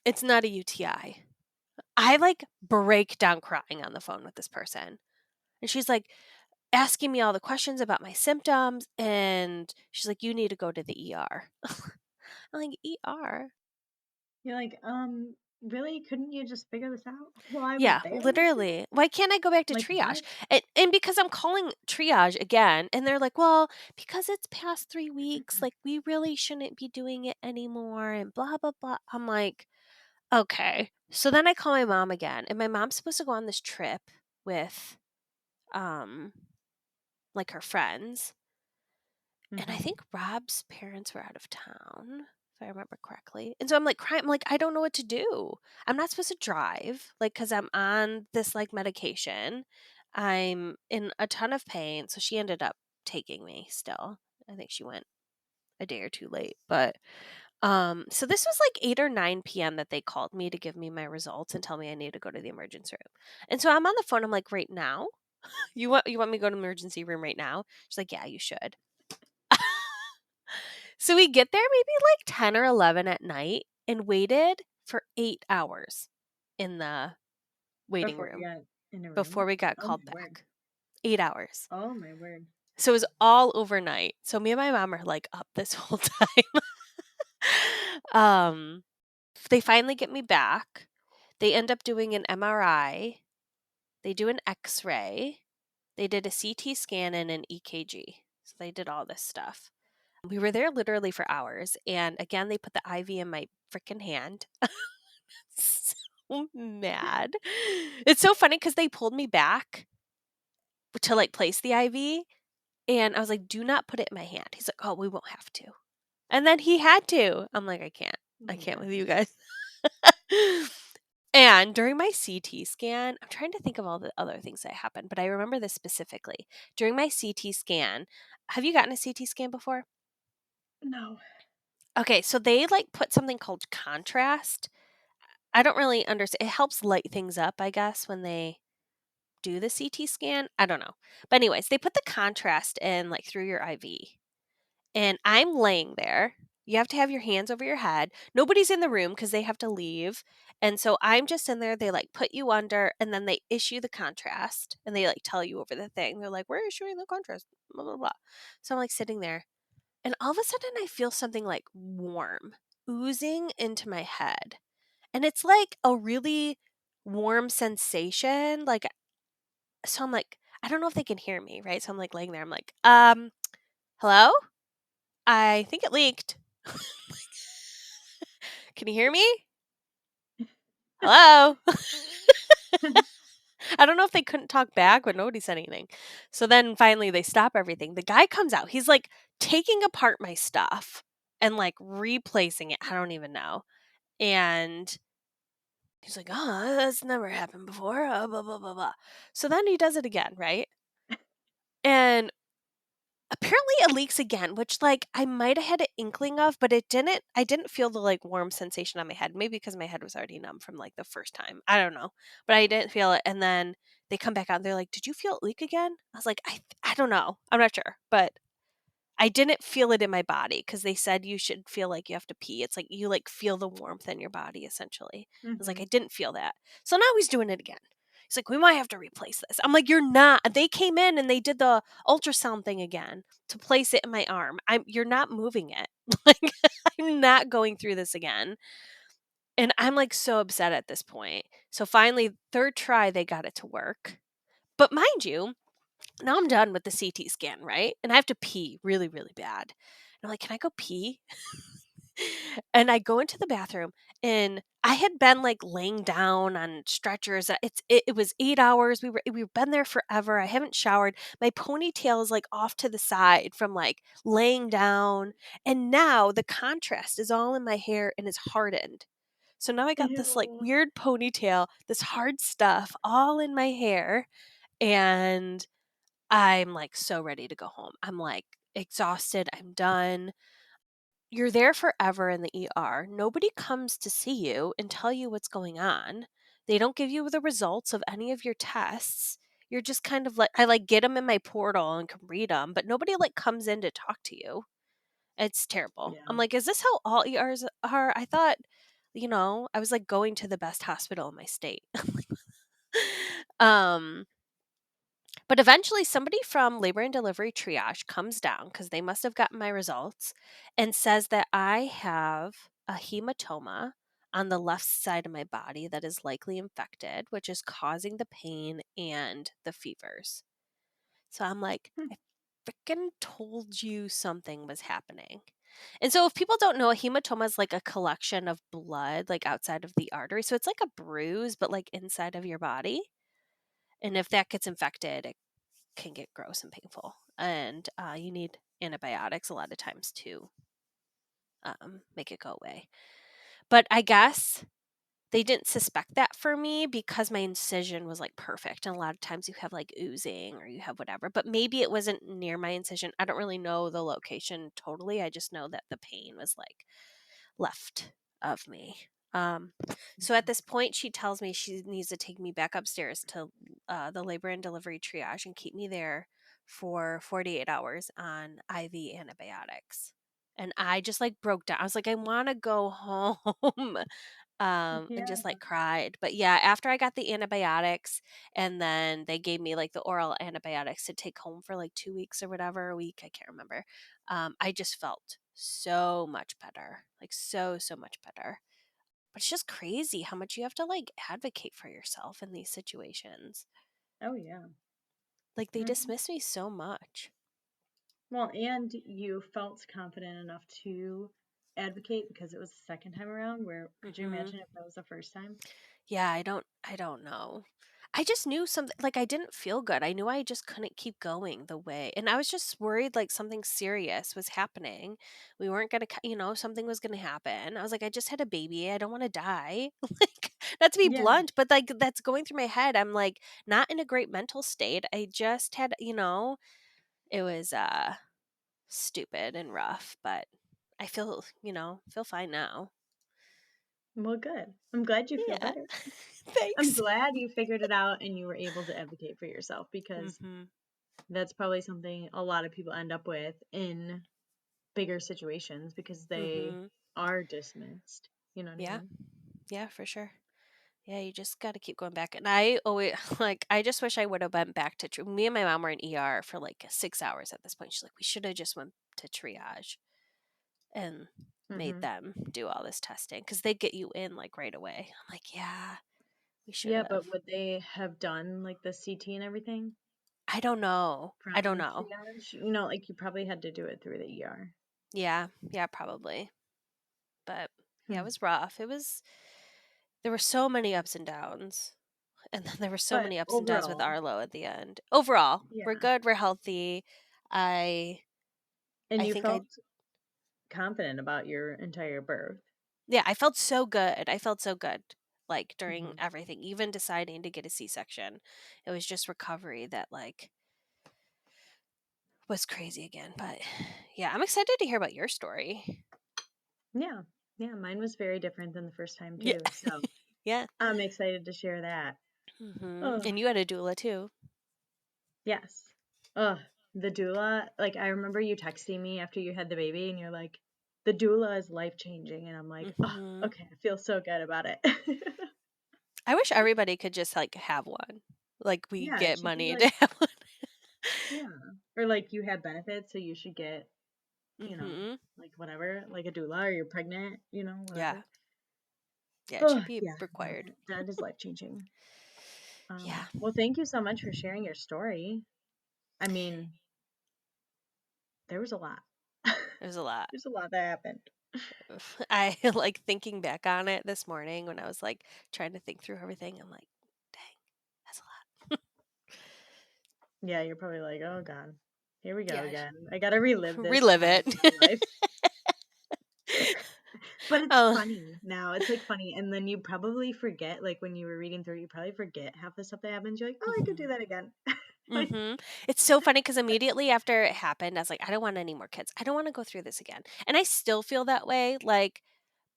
S1: it's not a UTI. I like break down crying on the phone with this person. And she's like asking me all the questions about my symptoms. And she's like, you need to go to the ER. I'm like, ER?
S2: You're like, really? Couldn't you just figure this out while I was
S1: Yeah,
S2: there with you?
S1: literally. Why can't I go back to
S2: Like,
S1: triage?
S2: what?
S1: And because I'm calling triage again, and they're like, well, because it's past 3 weeks, like, we really shouldn't be doing it anymore, and blah, blah, blah. I'm like, okay. So then I call my mom again, and my mom's supposed to go on this trip with, um, like her friends. And I
S2: Mm-hmm.
S1: think Rob's parents were out of town, if I remember correctly. And so I'm like crying. I'm like, I don't know what to do. I'm not supposed to drive, like, because I'm on this like medication. I'm in a ton of pain. So she ended up taking me still. I think she went a day or two late. But so this was like 8 or 9 p.m. that they called me to give me my results and tell me I need to go to the emergency room. And so I'm on the phone. I'm like, right now? You want me to go to the emergency room right now? She's like, yeah, you should. So we get there maybe like 10 or 11 at night and waited for 8 hours in the waiting
S2: Before you
S1: room
S2: got in a
S1: before
S2: room?
S1: we got
S2: Oh
S1: called
S2: my word.
S1: back. 8 hours.
S2: Oh my word.
S1: So it was all overnight. So me and my mom are like up this whole time. um they finally get me back. They end up doing an MRI. They do an X-ray. They did a CT scan and an EKG. So they did all this stuff. We were there literally for hours. And again, they put the IV in my freaking hand. So mad. It's so funny because they pulled me back to like place the IV. And I was like, do not put it in my hand. He's like, oh, we won't have to. And then he had to. I'm like, I can't.
S2: Oh
S1: I
S2: my
S1: can't with you
S2: gosh.
S1: guys. And during my CT scan, I'm trying to think of all the other things that happened, but I remember this specifically. During my CT scan, have you gotten a CT scan before?
S2: No.
S1: Okay, so they like put something called contrast. I don't really understand. It helps light things up, I guess, when they do the CT scan. I don't know. But anyways, they put the contrast in like through your IV. And I'm laying there. You have to have your hands over your head. Nobody's in the room because they have to leave. And so I'm just in there. They like put you under and then they issue the contrast and they like tell you over the thing. They're like, we're issuing the contrast, blah, blah, blah. So I'm like sitting there and all of a sudden I feel something like warm oozing into my head. And it's like a really warm sensation. Like, so I'm like, I don't know if they can hear me, right? So I'm like laying there. I'm like, hello? I think it leaked. Can you hear me? Hello? I don't know if they couldn't talk back, but nobody said anything. So then finally they stop everything. The guy comes out. He's like taking apart my stuff and like replacing it. I don't even know. And he's like, oh, that's never happened before. Blah, blah, blah, blah. So then he does it again, right? And apparently it leaks again, which like I might have had an inkling of, but I didn't feel the like warm sensation on my head. Maybe because my head was already numb from like the first time. I don't know. But I didn't feel it. And then they come back out and they're like, did you feel it leak again? I was like, I don't know. I'm not sure. But I didn't feel it in my body because they said you should feel like you have to pee. It's like you like feel the warmth in your body essentially. I was like,
S2: Mm-hmm.
S1: I didn't feel that. So now he's doing it again. He's like, we might have to replace this. I'm like, you're not. They came in and they did the ultrasound thing again to place it in my arm. You're not moving it. Like, I'm not going through this again. And I'm like so upset at this point. So finally, third try, they got it to work. But mind you, now I'm done with the CT scan, right? And I have to pee really, really bad. And I'm like, can I go pee? And I go into the bathroom and I had been like laying down on stretchers. It was 8 hours. We've been there forever. I haven't showered. My ponytail is like off to the side from like laying down. And now the contrast is all in my hair and it's hardened. So now I got this like
S2: Ew.
S1: weird ponytail, this hard stuff all in my hair. And I'm like so ready to go home. I'm like exhausted. I'm done. You're there forever in the ER. Nobody comes to see you and tell you what's going on. They don't give you the results of any of your tests. You're just kind of like I like get them in my portal and can read them, but nobody like comes in to talk to you. It's terrible.
S2: Yeah.
S1: I'm like, is this how all ERs are? I thought, I was like going to the best hospital in my state. um But eventually, somebody from labor and delivery triage comes down because they must have gotten my results and says that I have a hematoma on the left side of my body that is likely infected, which is causing the pain and the fevers. So I'm like,
S2: Hmm.
S1: I freaking told you something was happening. And so, if people don't know, a hematoma is like a collection of blood, like outside of the artery. So it's like a bruise, but like inside of your body. And if that gets infected, it can get gross and painful, and you need antibiotics a lot of times to make it go away. But I guess they didn't suspect that for me because my incision was like perfect, and a lot of times you have like oozing or you have whatever. But maybe it wasn't near my incision. I don't really know the location totally. I just know that the pain was like left of me. Um, so at this point, she tells me she needs to take me back upstairs to the labor and delivery triage and keep me there for 48 hours on IV antibiotics. And I just like broke down. I was like, I want to go home. And
S2: Yeah.
S1: just like cried. But yeah, after I got the antibiotics, and then they gave me like the oral antibiotics to take home for like 2 weeks or whatever, a week, I can't remember. I just felt so much better, like so much better. But it's just crazy how much you have to like advocate for yourself in these situations.
S2: Oh yeah.
S1: Like they
S2: Hmm.
S1: dismiss me so much.
S2: Well, and you felt confident enough to advocate because it was the second time around. Where could you
S1: Hmm.
S2: imagine if that was the first time?
S1: Yeah, I don't know. I just knew something like I didn't feel good. I knew I just couldn't keep going the way. And I was just worried like something serious was happening. We weren't going to, something was going to happen. I was like I just had a baby. I don't want to die. Like not to be
S2: Yeah.
S1: blunt, but like that's going through my head. I'm like not in a great mental state. I just had, it was stupid and rough, but I feel fine now.
S2: Well, good. I'm glad you feel
S1: Yeah.
S2: better. I'm
S1: Thanks.
S2: glad you figured it out and you were able to advocate for yourself because
S1: Mhm.
S2: that's probably something a lot of people end up with in bigger situations because they
S1: Mhm.
S2: are dismissed. You know what I
S1: Yeah.
S2: mean?
S1: Yeah, for sure. Yeah, you just got to keep going back. And I always like I just wish I would have went back to me and my mom were in ER for like 6 hours at this point. She's like, "We should have just went to triage and made
S2: Hmm.
S1: them do all this testing cuz they get you in like right away." I'm like, "Yeah, we should
S2: Yeah,
S1: have."
S2: but would they have done like the CT and everything
S1: I don't know. I don't
S2: from
S1: know.
S2: triage? Like you probably had to do it through the ER.
S1: Yeah. Yeah, probably. But yeah, it
S2: Hmm.
S1: was rough. There were so many ups and downs. And then there were so
S2: But
S1: many ups and downs with
S2: overall,
S1: Arlo at the end. Overall, we're
S2: yeah.
S1: good, we're healthy. I
S2: And
S1: I
S2: you
S1: think I
S2: felt confident about your entire birth.
S1: yeah, I felt so good. I felt so good like during
S2: Hmm.
S1: everything, even deciding to get a C-section. It was just recovery that like was crazy again. But yeah, I'm excited to hear about your story.
S2: Yeah. Yeah, mine was very different than the first time
S1: Yeah.
S2: too. So
S1: Yeah.
S2: I'm excited to share that. Oh,
S1: And you had a doula too.
S2: yes. Ugh, the doula, like I remember you texting me after you had the baby and you're like, the doula is life changing. And I'm like, oh,
S1: Mhm.
S2: okay, I feel so good about it.
S1: I wish everybody could just like have one. Like we
S2: Yeah, it
S1: get
S2: should be
S1: money to
S2: like,
S1: have one.
S2: yeah. Or like you have benefits, so you should get, you know,
S1: Mhm.
S2: like whatever, like a doula or you're pregnant,
S1: Yeah.
S2: whatever.
S1: Yeah, it
S2: Oh,
S1: should be
S2: yeah, no,
S1: required.
S2: that is life changing.
S1: Yeah.
S2: Well, thank you so much for sharing your story. I mean, there was a lot.
S1: It was a lot.
S2: There's a lot that happened.
S1: I like thinking back on it this morning when I was like trying to think through everything. I'm like, dang, that's a lot.
S2: Yeah, you're probably like, oh God, here we go
S1: Yeah.
S2: again. I gotta relive this
S1: Relive
S2: time
S1: it.
S2: in my life. But it's
S1: Oh.
S2: funny now. It's like funny. And then you probably forget, like when you were reading through, it, you probably forget half the stuff that happens. You're like, oh, I could do
S1: Mhm.
S2: that again. Like,
S1: Mhm. It's so funny because immediately after it happened, I was like, I don't want any more kids. I don't want to go through this again. And I still feel that way. Like,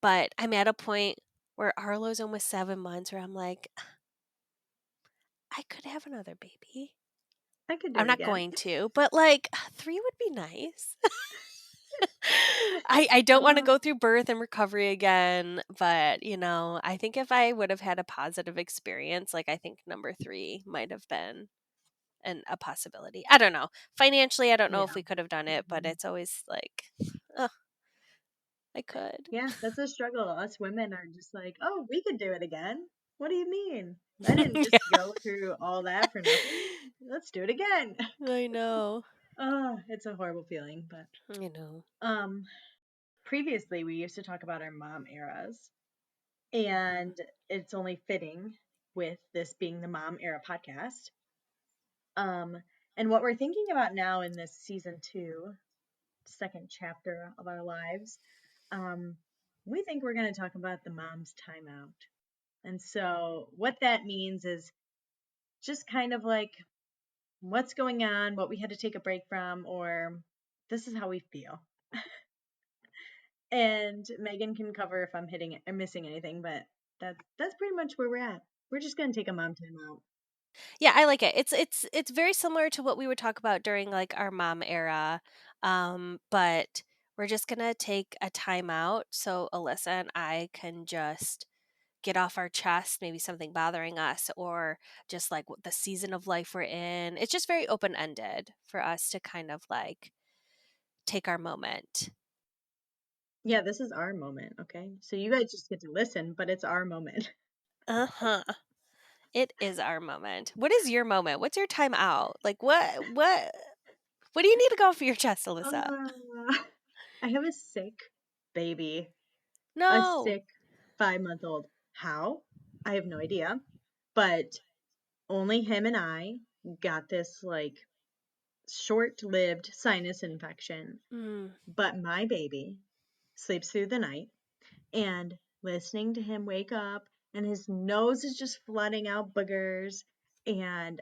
S1: but I'm at a point where Arlo's almost 7 months where I'm like, I could have another baby.
S2: I could do
S1: I'm
S2: it
S1: not
S2: again.
S1: going to, but like 3 would be nice. I don't want to
S2: Uh,
S1: go through birth and recovery again, but I think if I would have had a positive experience, like I think number 3 might have been a possibility. I don't know. Financially, I don't know if
S2: yeah.
S1: we could have done it, but
S2: Mhm.
S1: it's always like, oh, I could.
S2: Yeah, that's a struggle. Us women are just like, oh, we could do it again. What do you mean? I didn't just
S1: Yeah,
S2: go through all that for nothing. Let's do it again.
S1: I know.
S2: Oh, it's a horrible feeling. But
S1: I know.
S2: um, previously we used to talk about our mom eras,
S1: Mhm.
S2: and it's only fitting with this being the mom era podcast. Um, and what we're thinking about now in this season 2, second chapter of our lives, um, we think we're going to talk about the mom's timeout. And so, what that means is just kind of like what's going on, what we had to take a break from, or this is how we feel. And Megan can cover if I'm hitting it or missing anything, but that's pretty much where we're at. We're just gonna take a mom time out.
S1: Yeah, I like it. It's very similar to what we would talk about during like our mom era. But we're just gonna take a time out so Alyssa and I can just get off our chest, maybe something bothering us, or just like the season of life we're in. It's just very open ended for us to kind of like take our moment.
S2: Yeah, this is our moment, okay? So you guys just get to listen, but it's our moment.
S1: Uh huh. It is our moment. What is your moment? What's your time out? Like what do you need to go off your chest, Alyssa?
S2: Uh, I have a sick baby, a
S1: No.
S2: sick 5-month-old. How? I have no idea. But only him and I got this like short-lived sinus infection.
S1: Mm,
S2: But my baby sleeps through the night, and listening to him wake up and his nose is just flooding out boogers, and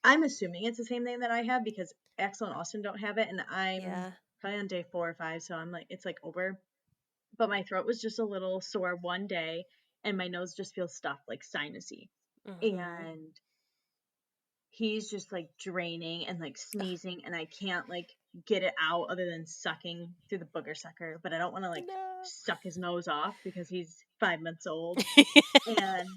S2: I'm assuming it's the same thing that I have because Axel and Austin don't have it, and I'm
S1: yeah.
S2: probably on day 4 or 5, so I'm like it's like over. But my throat was just a little sore one day, and my nose just feels stuffed, like sinusy,
S1: Mhm.
S2: and he's just like draining and like sneezing, and I can't like get it out other than sucking through the booger sucker, but I don't want to like
S1: No.
S2: suck his nose off because he's 5 months old, and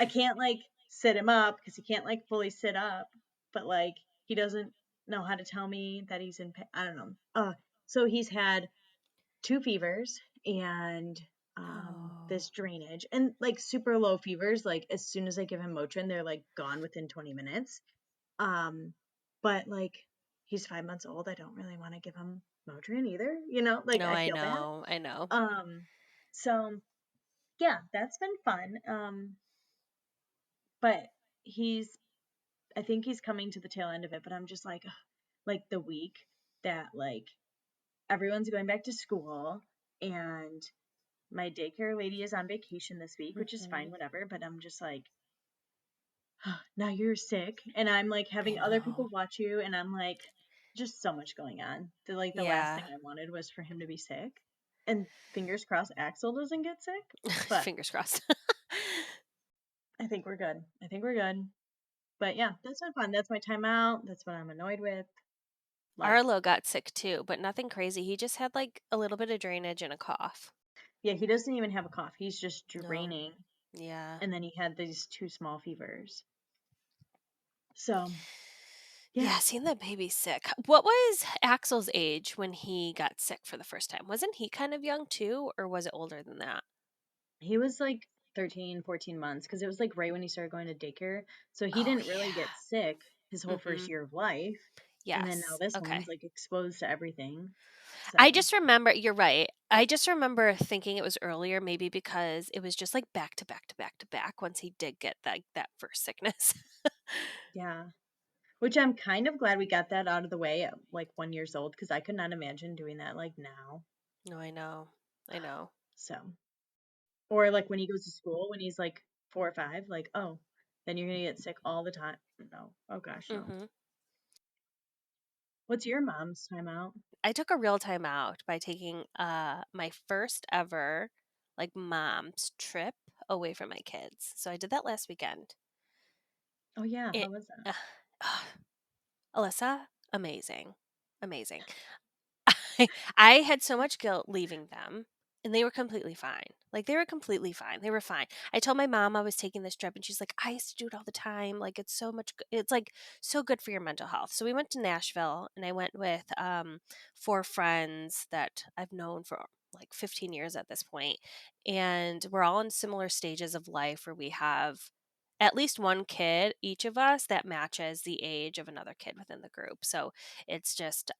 S2: I can't like sit him up because he can't like fully sit up, but like he doesn't know how to tell me that he's in pain. I don't know. So he's had 2 fevers and
S1: Oh.
S2: this drainage and like super low fevers. Like as soon as I give him Motrin, they're like gone within 20 minutes. Um, but like he's 5 months old. I don't really want to give him Motrin either. Like
S1: No,
S2: I
S1: I
S2: feel bad.
S1: know. I know.
S2: So yeah, that's been fun. But he's I think he's coming to the tail end of it, but I'm just like ugh, like the week that like everyone's going back to school and my daycare lady is on vacation this week, which is fine,
S1: Mhm.
S2: whatever, but I'm just like now you're sick and I'm like
S1: I
S2: having other people
S1: know.
S2: watch you and I'm like just so much going on. The last
S1: Yeah.
S2: thing I wanted was for him to be sick. And fingers crossed Axel doesn't get sick, but
S1: Fingers crossed.
S2: I think we're good. I think we're good. But yeah, that's been fun. That's my timeout. That's what I'm annoyed with. Like,
S1: Arlo got sick too, but nothing crazy. He just had like a little bit of drainage and a cough.
S2: yeah, he doesn't even have a cough. He's just
S1: No.
S2: draining.
S1: Yeah.
S2: And then he had these two small fevers. So, yeah,
S1: Yeah, seeing that baby sick. What was Axel's age when he got sick for the first time? Wasn't he kind of young too, or was it older than that?
S2: he was like 13, 14 months because it was like right when he started going to daycare. So he
S1: Oh
S2: didn't really get sick his
S1: yeah.
S2: whole first year of life. And then now
S1: Yes.
S2: this one's
S1: Okay.
S2: like exposed to everything.
S1: I
S2: So,
S1: just remember, you're right. I just remember thinking it was earlier, maybe because it was just like back to back to back to back once he did get that first sickness.
S2: yeah. Which I'm kind of glad we got that out of the way at like 1 years old because I could not imagine doing that like now.
S1: No, I know. I know.
S2: So, or like when he goes to school when he's like 4 or 5, like, oh, then you're gonna get sick all the time. No. Oh gosh, no.
S1: Hmm.
S2: What's your mom's timeout?
S1: I took a real time out by taking my first ever like mom's trip away from my kids. So I did that last weekend.
S2: Oh yeah,
S1: It
S2: how was that?
S1: uh, Alyssa, amazing. Amazing. I had so much guilt leaving them, and they were completely fine. Like, they were completely fine. They were fine. I told my mom I was taking this trip, and she's like, "I used to do it all the time. Like, it's so much it's, like, so good for your mental health." So we went to Nashville, and I went with, 4 friends that I've known for, like, 15 years at this point, and we're all in similar stages of life where we have at least 1 kid, each of us, that matches the age of another kid within the group. So it's just,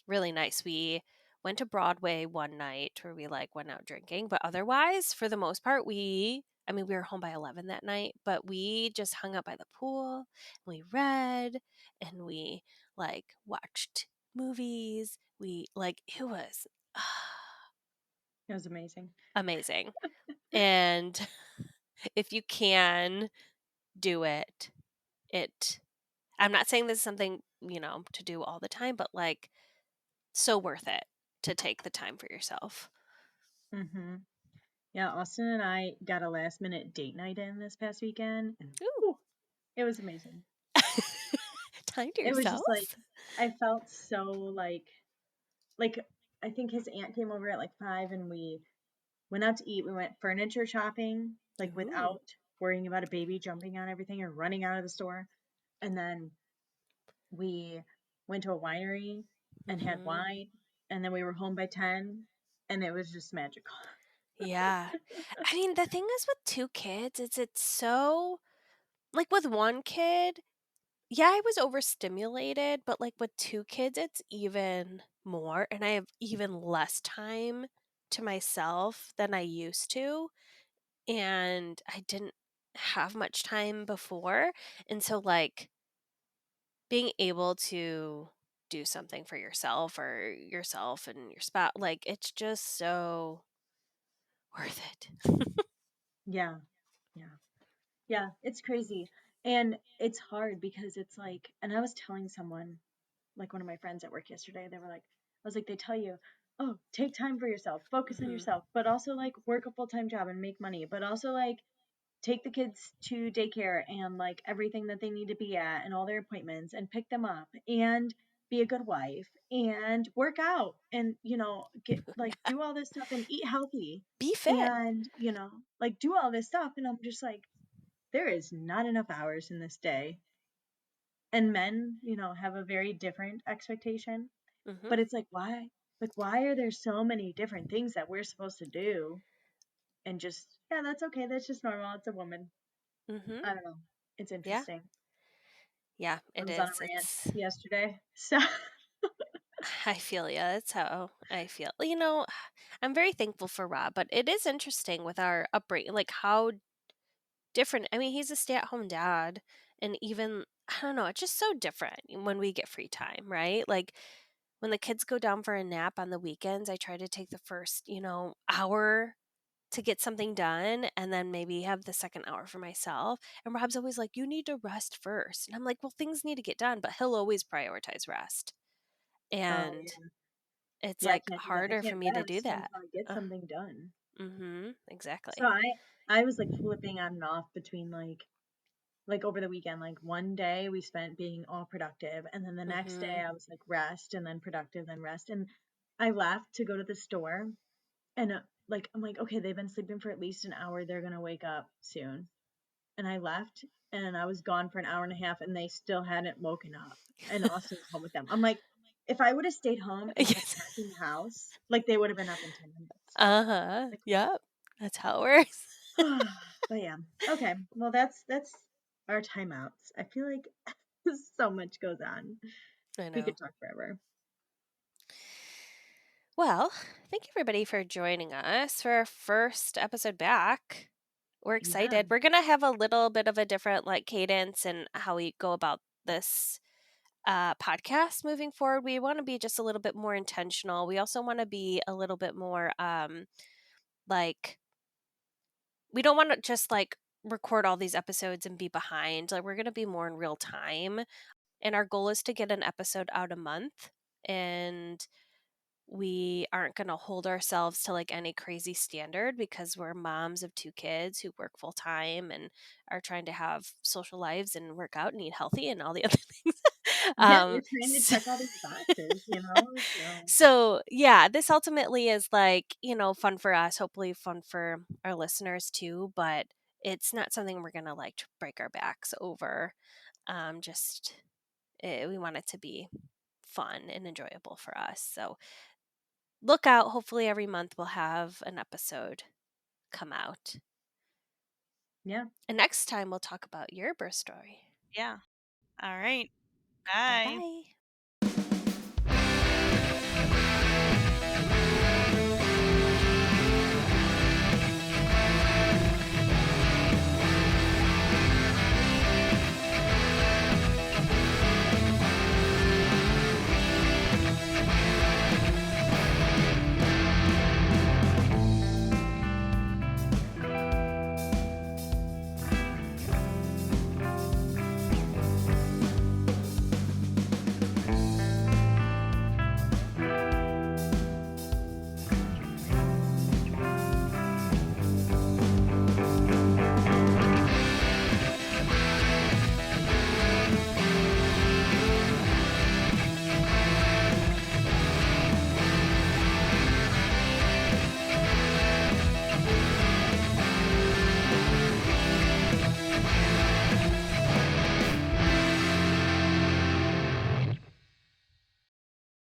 S1: really nice. We went to Broadway one night where we like went out drinking, but otherwise, for the most part, we were home by 11 that night, but we just hung out by the pool, and we read, and we like watched movies. We like it was
S2: It was amazing.
S1: amazing. And if you can do it, it I'm not saying this is something, to do all the time, but like so worth it to take the time for yourself.
S2: Mm-hmm. Yeah, Austin and I got a last minute date night in this past weekend, and
S1: Ooh.
S2: whew, it was amazing.
S1: Time to
S2: It was just like
S1: yourselves?
S2: I felt so like I think his aunt came over at like 5 and we went out to eat. We went furniture shopping, like
S1: Ooh.
S2: without worrying about a baby jumping on everything or running out of the store. And then we went to a winery and had
S1: Mhm.
S2: wine. And then we were home by 10 and it was just magical.
S1: Yeah. I mean, the thing is with 2 kids is it's so like, with 1 kid, yeah, I was overstimulated, but, like, with 2 kids, it's even more, and I have even less time to myself than I used to, and I didn't have much time before, and so, like, being able to do something for yourself or yourself and your spouse, like, it's just so worth it.
S2: Yeah. Yeah. Yeah. It's crazy. And it's hard because it's like, and I was telling someone, like one of my friends at work yesterday, they were like, I was like, they tell you, oh, take time for yourself, focus on
S1: Mhm.
S2: yourself, but also like work a full time job and make money, but also like take the kids to daycare and like everything that they need to be at and all their appointments and pick them up and be a good wife and work out and get like do all this stuff and eat healthy
S1: Be fit.
S2: and like do all this stuff and I'm just like there is not enough hours in this day and men have a very different expectation
S1: Mhm.
S2: but it's like why are there so many different things that we're supposed to do and just yeah that's okay that's just normal it's a woman.
S1: Mhm.
S2: I don't know. It's
S1: Yeah.
S2: interesting.
S1: Yeah,
S2: I
S1: it
S2: was on a
S1: is.
S2: rant
S1: It's
S2: yesterday. So,
S1: I feel ya. That's how I feel. I'm very thankful for Rob, but it is interesting with our upbringing, like how different. I mean, he's a stay-at-home dad, and even I don't know, it's just so different when we get free time, right? Like when the kids go down for a nap on the weekends, I try to take the first, hour to get something done and then maybe have the second hour for myself. And Rob's always like, "You need to rest first." And I'm like, "Well, things need to get done," but he'll always prioritize rest.
S2: oh
S1: And
S2: yeah,
S1: it's
S2: yeah, I
S1: like
S2: can't do that. I
S1: harder for
S2: can't
S1: me to do
S2: rest
S1: that.
S2: until I get
S1: Uh,
S2: something done. So
S1: exactly.
S2: I was like flipping on and off between like over the weekend. Like one day we spent being all productive, and then the next day
S1: Mhm.
S2: I was like rest, and then productive, then rest. And I left to go to the store, and like, I'm like, okay, they've been sleeping for at least an hour. They're gonna wake up soon. And I left and I was gone for an hour and a half and they still hadn't woken up. And Austin was home with them. I'm like, if I would have stayed home and kept
S1: Yes.
S2: packing the house, like they would have been up in 10 minutes.
S1: Uh-huh.
S2: Like,
S1: Yep. That's how it works.
S2: but yeah. Okay. Well, that's our timeouts. I feel like so much goes on.
S1: I
S2: We
S1: know.
S2: could talk forever.
S1: Well, thank you everybody for joining us for our first episode back. We're
S2: Yeah.
S1: excited. We're going to have a little bit of a different like cadence and how we go about this podcast moving forward. We want to be just a little bit more intentional. We also want to be a little bit more like we don't want to just like record all these episodes and be behind. Like we're going to be more in real time. And our goal is to get an episode out a month. And we aren't going to hold ourselves to like any crazy standard because we're moms of two kids who work full time and are trying to have social lives and work out and eat healthy and all the other things.
S2: Yeah, we're trying to
S1: So,
S2: check all these boxes, you know? So,
S1: so yeah, this ultimately is like, fun for us, hopefully fun for our listeners too, but it's not something we're going to like break our backs over. Just we want it to be fun and enjoyable for us. So look out. Hopefully, every month we'll have an episode come out.
S2: yeah.
S1: And next time we'll talk about your birth story.
S3: Yeah. All right.
S1: Bye
S3: Bye.
S1: bye.